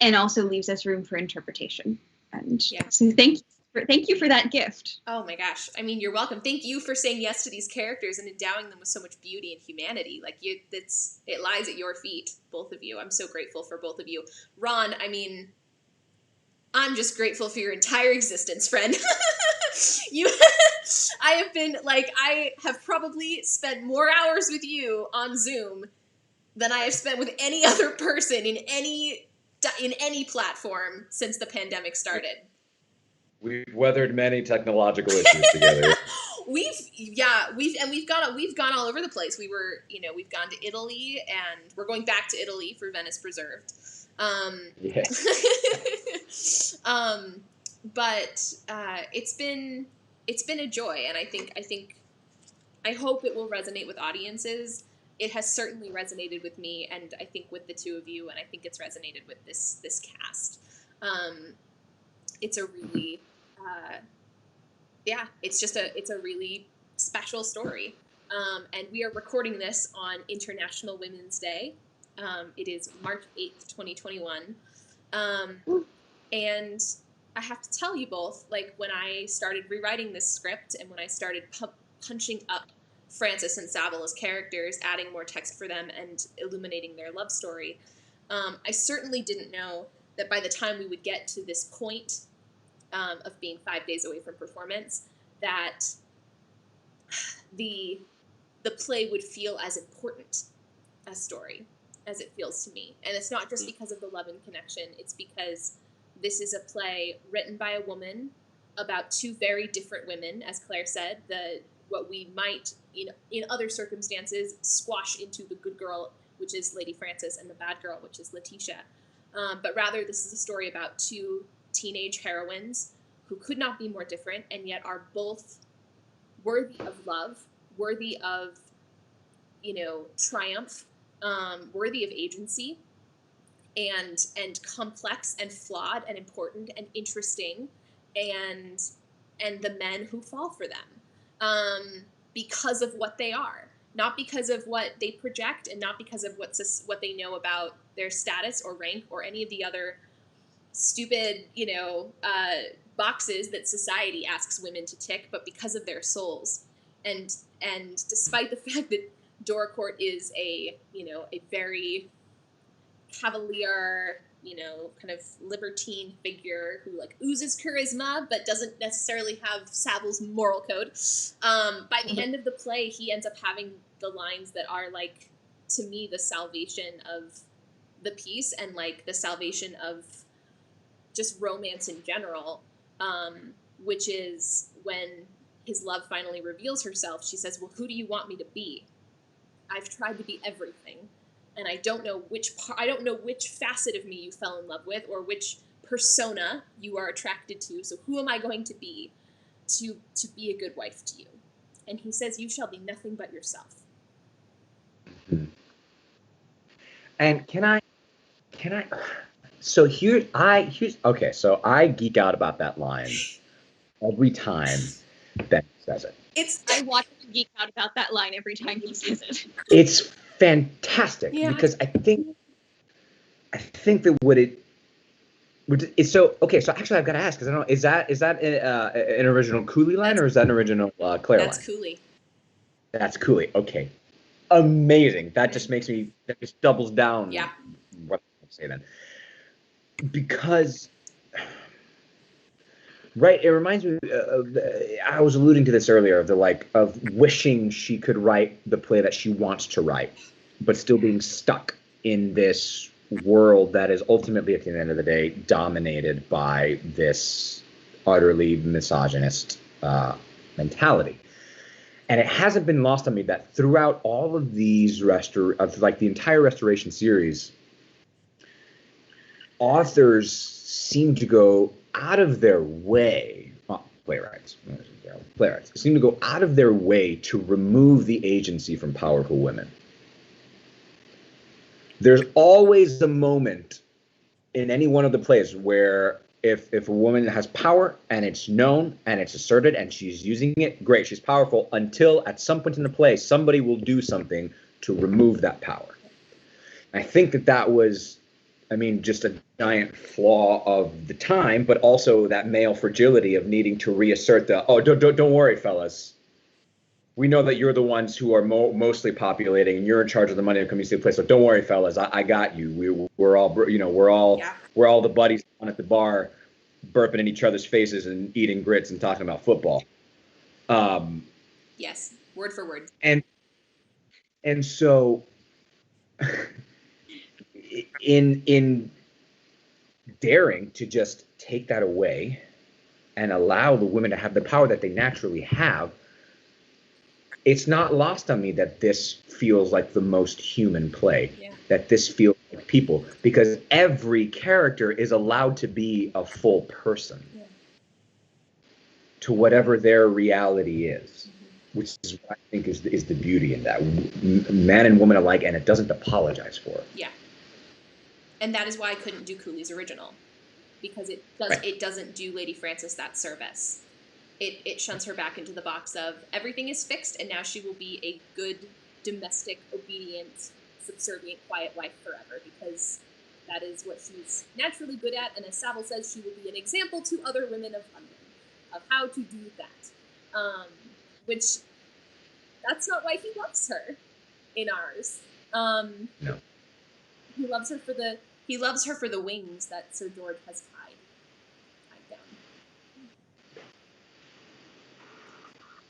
and also leaves us room for interpretation. And so thank you for that gift. Oh my gosh. I mean, you're welcome. Thank you for saying yes to these characters and endowing them with so much beauty and humanity. Like, it lies at your feet, both of you. I'm so grateful for both of you. Ron, I mean, I'm just grateful for your entire existence, friend. I have probably spent more hours with you on Zoom than I have spent with any other person in any platform since the pandemic started. We've weathered many technological issues together. We've gone all over the place. We've gone to Italy, and we're going back to Italy for Venice Preserved. but it's been a joy, and I hope it will resonate with audiences. It has certainly resonated with me, and I think with the two of you, and I think it's resonated with this cast. It's a really, it's a really special story. And we are recording this on International Women's Day. It is March 8th, 2021. And I have to tell you both, like, when I started rewriting this script and when I started punching up Frances and Savile as characters, adding more text for them and illuminating their love story, I certainly didn't know that by the time we would get to this point of being 5 days away from performance, that the play would feel as important a story as it feels to me. And it's not just because of the love and connection. It's because this is a play written by a woman about two very different women, as Claire said, what we might, in other circumstances, squash into the good girl, which is Lady Frances, and the bad girl, which is Letitia. But rather, this is a story about two teenage heroines who could not be more different, and yet are both worthy of love, worthy of, triumph, worthy of agency, and complex and flawed and important and interesting, and the men who fall for them because of what they are, not because of what they project, and not because of what they know about their status or rank or any of the other stupid, boxes that society asks women to tick, but because of their souls. And despite the fact that Doracourt is a very cavalier, kind of libertine figure who oozes charisma, but doesn't necessarily have Savile's moral code. By the end of the play, he ends up having the lines that are, to me, the salvation of the piece, and the salvation of just romance in general, which is when his love finally reveals herself. She says, "Well, who do you want me to be? I've tried to be everything, and I don't know which facet of me you fell in love with, or which persona you are attracted to. So who am I going to be be a good wife to you?" And he says, "You shall be nothing but yourself." And can I? So okay. So I geek out about that line every time Ben says it. I watch him geek out about that line every time he says it. It's fantastic, because I think that it's so okay. So actually, I've got to ask, because I don't know, is that an original Cooley line, or is that an original Claire line? That's Cooley. That's Cooley. Okay, amazing. That just doubles down. Yeah. What I say then, because. Right, it reminds me of I was alluding to this earlier, of wishing she could write the play that she wants to write, but still being stuck in this world that is ultimately, at the end of the day, dominated by this utterly misogynist mentality. And it hasn't been lost on me that throughout all of these the entire Restoration series, authors seem to go out of their way, playwrights seem to go out of their way to remove the agency from powerful women. There's always a moment in any one of the plays where if a woman has power and it's known and it's asserted and she's using it, great, she's powerful, until at some point in the play somebody will do something to remove that power. I think that was, just a giant flaw of the time, but also that male fragility of needing to reassert don't worry, fellas. We know that you're the ones who are mostly populating, and you're in charge of the money that comes to the place. So don't worry, fellas. I got you. We're all the buddies down at the bar, burping in each other's faces and eating grits and talking about football. Yes, word for word. And so. In daring to just take that away and allow the women to have the power that they naturally have, it's not lost on me that this feels like the most human play, that this feels people, because every character is allowed to be a full person. Yeah. to whatever their reality is, which is what I think is the beauty in that. Man and woman alike, and it doesn't apologize for it. Yeah. And that is why I couldn't do Cooley's original, because it doesn't do Lady Frances that service. It shuns her back into the box of everything is fixed, and now she will be a good, domestic, obedient, subservient, quiet wife forever, because that is what she's naturally good at, and as Savile says, she will be an example to other women of London of how to do that. Which, that's not why he loves her in ours. No. He loves her for the wings that Sir George has tied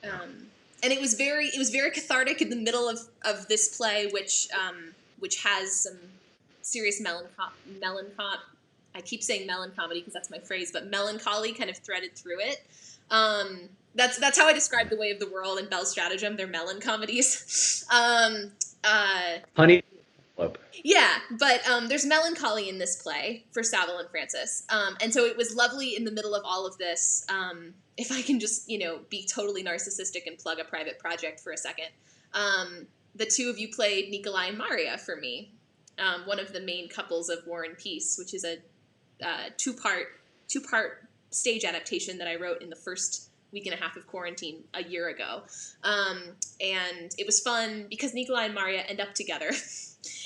down. And it was very cathartic in the middle of this play, which has some serious melancholy. I keep saying melancholy because that's my phrase, but melancholy kind of threaded through it. That's how I describe The Way of the World and Bell's Stratagem. They're melanchomedies. Honey. Yeah, but there's melancholy in this play for Savile and Frances. And so it was lovely in the middle of all of this, if I can just, be totally narcissistic and plug a private project for a second. The two of you played Nikolai and Maria for me, one of the main couples of War and Peace, which is a two-part stage adaptation that I wrote in the first week and a half of quarantine a year ago. And it was fun because Nikolai and Maria end up together.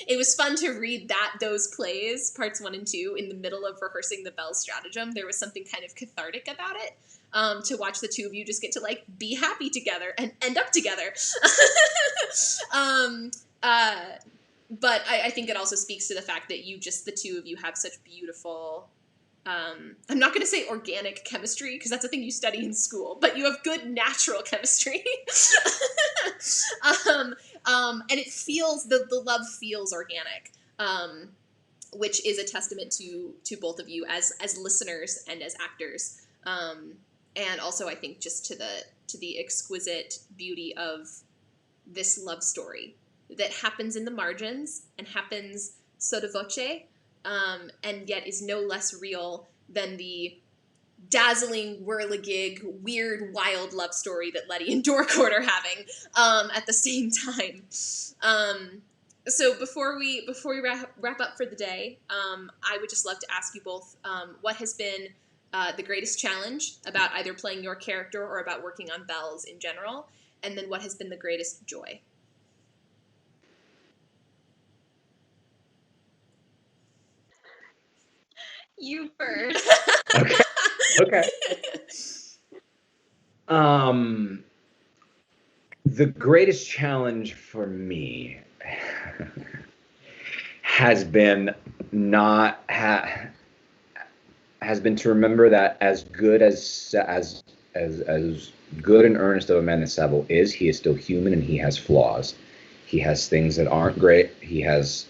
It was fun to read those plays, parts 1 and 2, in the middle of rehearsing the Bell's Stratagem. There was something kind of cathartic about it, to watch the two of you just get to be happy together and end up together. But I think it also speaks to the fact that the two of you have such beautiful, I'm not going to say organic chemistry, because that's a thing you study in school, but you have good natural chemistry. And it feels, the love feels organic, which is a testament to both of you as listeners and as actors. And also I think just to the exquisite beauty of this love story that happens in the margins and happens sotto voce, and yet is no less real than the dazzling, whirligig, weird, wild love story that Letty and Dorcourt are having at the same time. So before we wrap up for the day, I would just love to ask you both what has been the greatest challenge about either playing your character or about working on Belle's in general, and then what has been the greatest joy? You first. Okay. The greatest challenge for me has been has been to remember that as good as good and earnest of a man as Savile is, he is still human and he has flaws. He has things that aren't great. He has,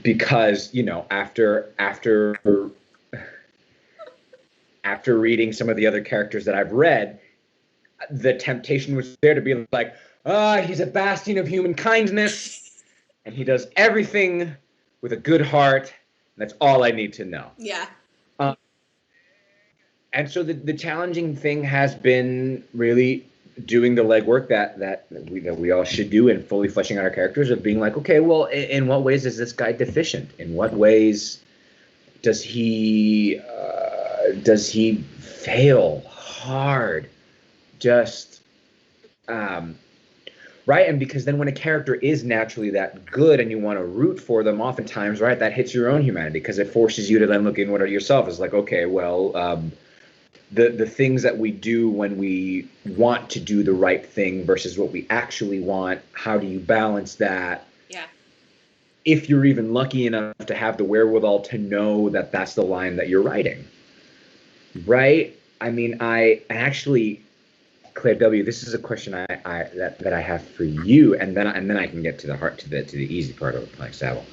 because after reading some of the other characters that I've read, the temptation was there to be like, he's a bastion of human kindness, and he does everything with a good heart, and that's all I need to know. Yeah. And so the challenging thing has been really doing the legwork that we all should do, and fully fleshing out our characters, of being like, okay, well, in what ways is this guy deficient? In what ways does he fail hard? Just right. And because then when a character is naturally that good and you want to root for them, oftentimes, right, that hits your own humanity, because it forces you to then look inward at yourself. It's like, okay, well, the things that we do when we want to do the right thing versus what we actually want, how do you balance that? Yeah. If you're even lucky enough to have the wherewithal to know that that's the line that you're writing, right? I mean, I actually, Claire W., this is a question that I have for you, and then I can get to the easy part of playing Savile.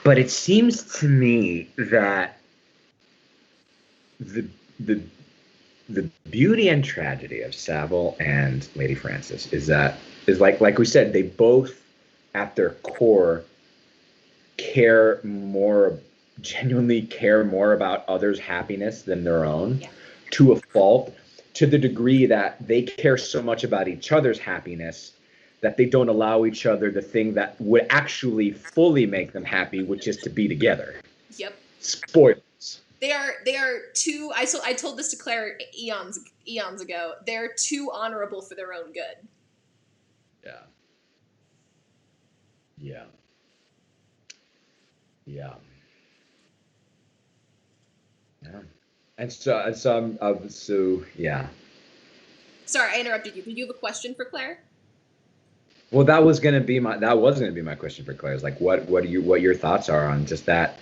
But it seems to me that the beauty and tragedy of Savile and Lady Frances is like we said, they both at their core genuinely care more about others' happiness than their own. Yeah. to a fault, to the degree that they care so much about each other's happiness that they don't allow each other the thing that would actually fully make them happy, which is to be together. Yep. Spoilers. They are too. I told this to Claire eons ago. They're too honorable for their own good. Yeah. Yeah. Yeah. Yeah. And so yeah. Sorry, I interrupted you. Did you have a question for Claire? Well, that was gonna be my question for Claire. Is like, what your thoughts are on just that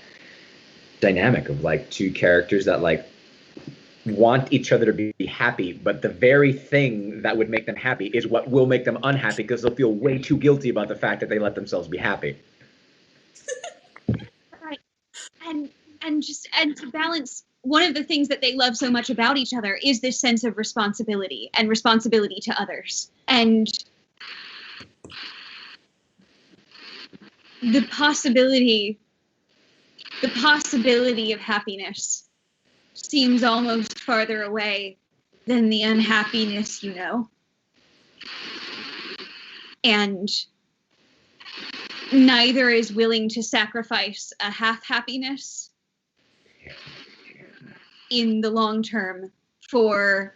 dynamic of like two characters that like want each other to be happy, but the very thing that would make them happy is what will make them unhappy because they'll feel way too guilty about the fact that they let themselves be happy. Right. And to balance, one of the things that they love so much about each other is this sense of responsibility and responsibility to others. And the possibility of happiness seems almost farther away than the unhappiness, you know. And neither is willing to sacrifice a half happiness in the long term for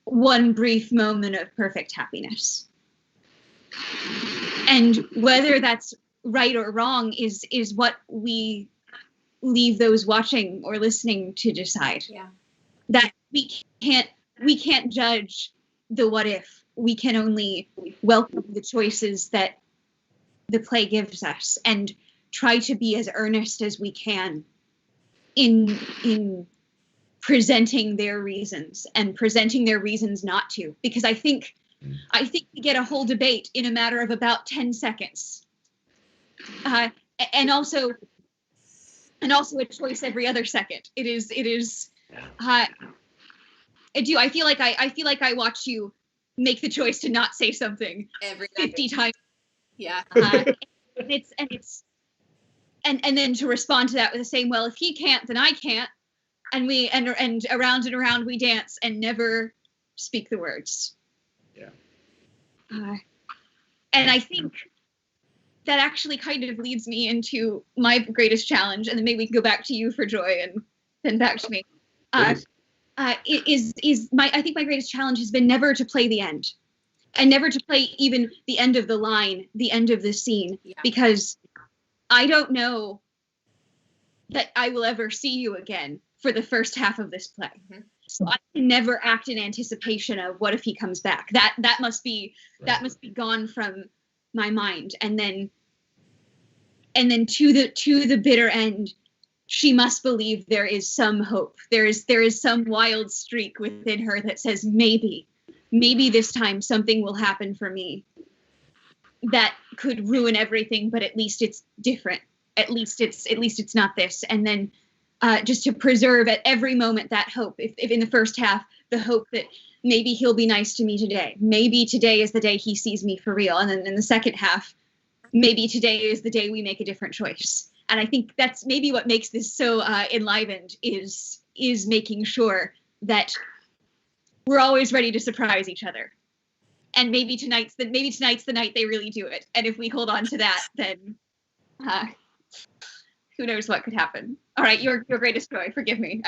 one brief moment of perfect happiness. And whether that's right or wrong is what we leave those watching or listening to decide. Yeah. That we can't judge the what if. We can only welcome the choices that the play gives us and try to be as earnest as we can in presenting their reasons and presenting their reasons not to. Because I think we get a whole debate in a matter of about 10 seconds. And also a choice every other second. It is. I feel like I watch you make the choice to not say something every 50 times. Yeah. And then to respond to that with the same, well, if he can't, then I can't. And around and around we dance and never speak the words. Yeah. And I think that actually kind of leads me into my greatest challenge, and then maybe we can go back to you for joy and then back to me. I think my greatest challenge has been never to play the end, and never to play even the end of the line, the end of the scene, because I don't know that I will ever see you again for the first half of this play. Mm-hmm. So I can never act in anticipation of what if he comes back. That must be gone from my mind. And then to the bitter end, she must believe there is some hope. There is some wild streak within her that says maybe this time something will happen for me that could ruin everything, but at least it's different. At least it's not this. And then just to preserve at every moment that hope. If in the first half, the hope that maybe he'll be nice to me today. Maybe today is the day he sees me for real. And then in the second half, maybe today is the day we make a different choice. And I think that's maybe what makes this so enlivened is making sure that we're always ready to surprise each other. And maybe tonight's the night they really do it. And if we hold on to that, then who knows what could happen. All right, your greatest joy. Forgive me.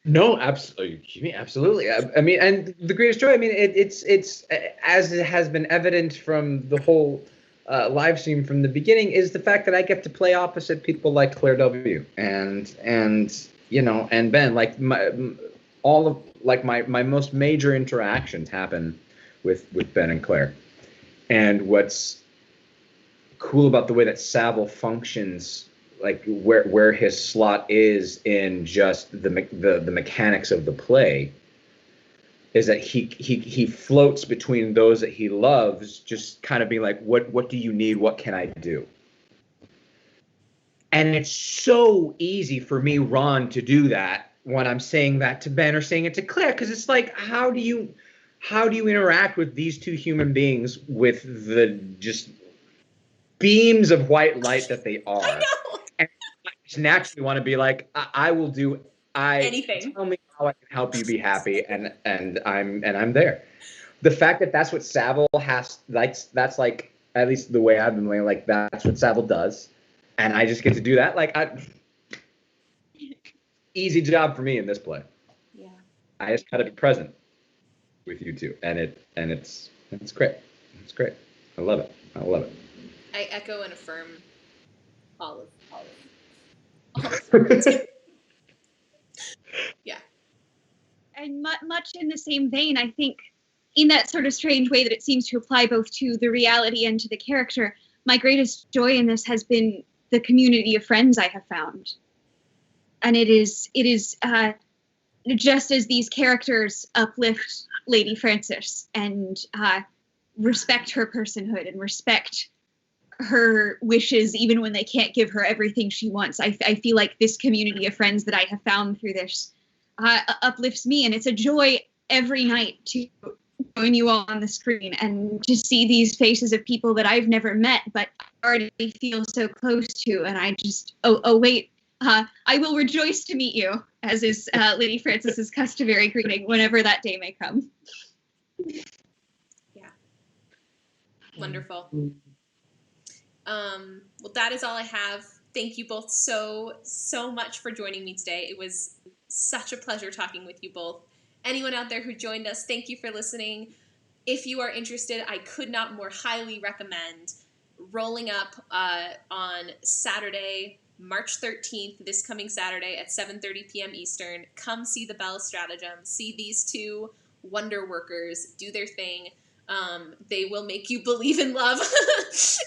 No, absolutely. I mean, and the greatest joy. I mean, it's as it has been evident from the whole live stream from the beginning, is the fact that I get to play opposite people like Claire W. and you know, and Ben. Like my most major interactions happen with Ben and Claire. And what's cool about the way that Saville functions, like where his slot is in just the mechanics of the play, is that he floats between those that he loves, just kind of being like, what do you need? What can I do? And it's so easy for me, Ron, to do that when I'm saying that to Ben or saying it to Claire, because it's like, how do you interact with these two human beings with the just beams of white light that they are? I know. And I just naturally want to be like, I will do Anything. Tell me how I can help you be happy, and I'm there. The fact that that's what Savile has, like, that's like, at least the way I've been playing, like, that's what Savile does, and I just get to do that. Like, easy job for me in this play. Yeah. I just gotta be present with you two, and it's great. It's great. I love it. I love it. I echo and affirm all of it. Yeah. And much in the same vein, I think, in that sort of strange way that it seems to apply both to the reality and to the character, my greatest joy in this has been the community of friends I have found. And it is just as these characters uplift Lady Frances and respect her personhood and respect her wishes even when they can't give her everything she wants. I feel like this community of friends that I have found through this uplifts me, and it's a joy every night to join you all on the screen and to see these faces of people that I've never met but already feel so close to, and I just wait, I will rejoice to meet you, as is Lady Frances's customary greeting whenever that day may come. Yeah. Wonderful. Well, that is all I have. Thank you both so much for joining me today. It was such a pleasure talking with you both. Anyone out there who joined us, thank you for listening. If you are interested, I could not more highly recommend rolling up on Saturday, March 13th, this coming Saturday at 7:30 p.m. Eastern. Come see the Bell's Stratagem. See these two wonder workers do their thing. They will make you believe in love.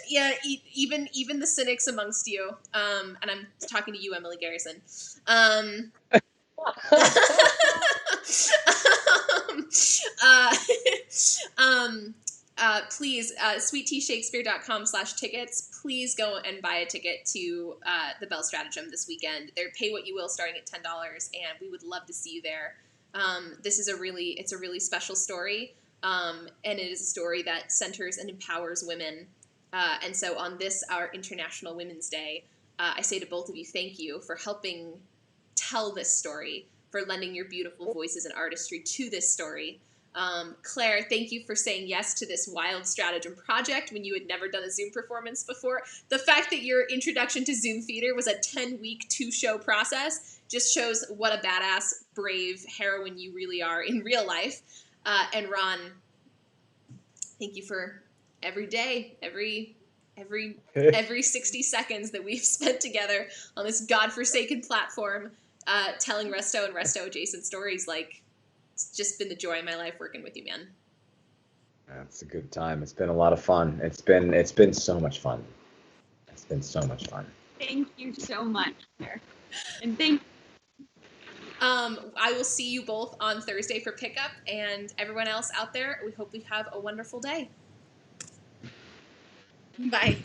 Yeah, even the cynics amongst you. And I'm talking to you, Emily Garrison. Please, sweetteashakespeare.com/tickets. Please go and buy a ticket to the Bell Stratagem this weekend. They're pay what you will, starting at $10, and we would love to see you there. It's a really special story, and it is a story that centers and empowers women. And so on this, our International Women's Day, I say to both of you, thank you for helping tell this story, for lending your beautiful voices and artistry to this story. Claire, thank you for saying yes to this wild stratagem project when you had never done a Zoom performance before. The fact that your introduction to Zoom theater was a 10-week, 2-show process just shows what a badass, brave heroine you really are in real life. And Ron, thank you for every day, every 60 seconds that we've spent together on this godforsaken platform, telling Resto and Resto adjacent stories. Like, it's just been the joy of my life working with you, man. That's a good time. It's been a lot of fun. It's been so much fun. It's been so much fun. Thank you so much, Claire. And thank I will see you both on Thursday for pickup, and everyone else out there, we hope you have a wonderful day. Bye.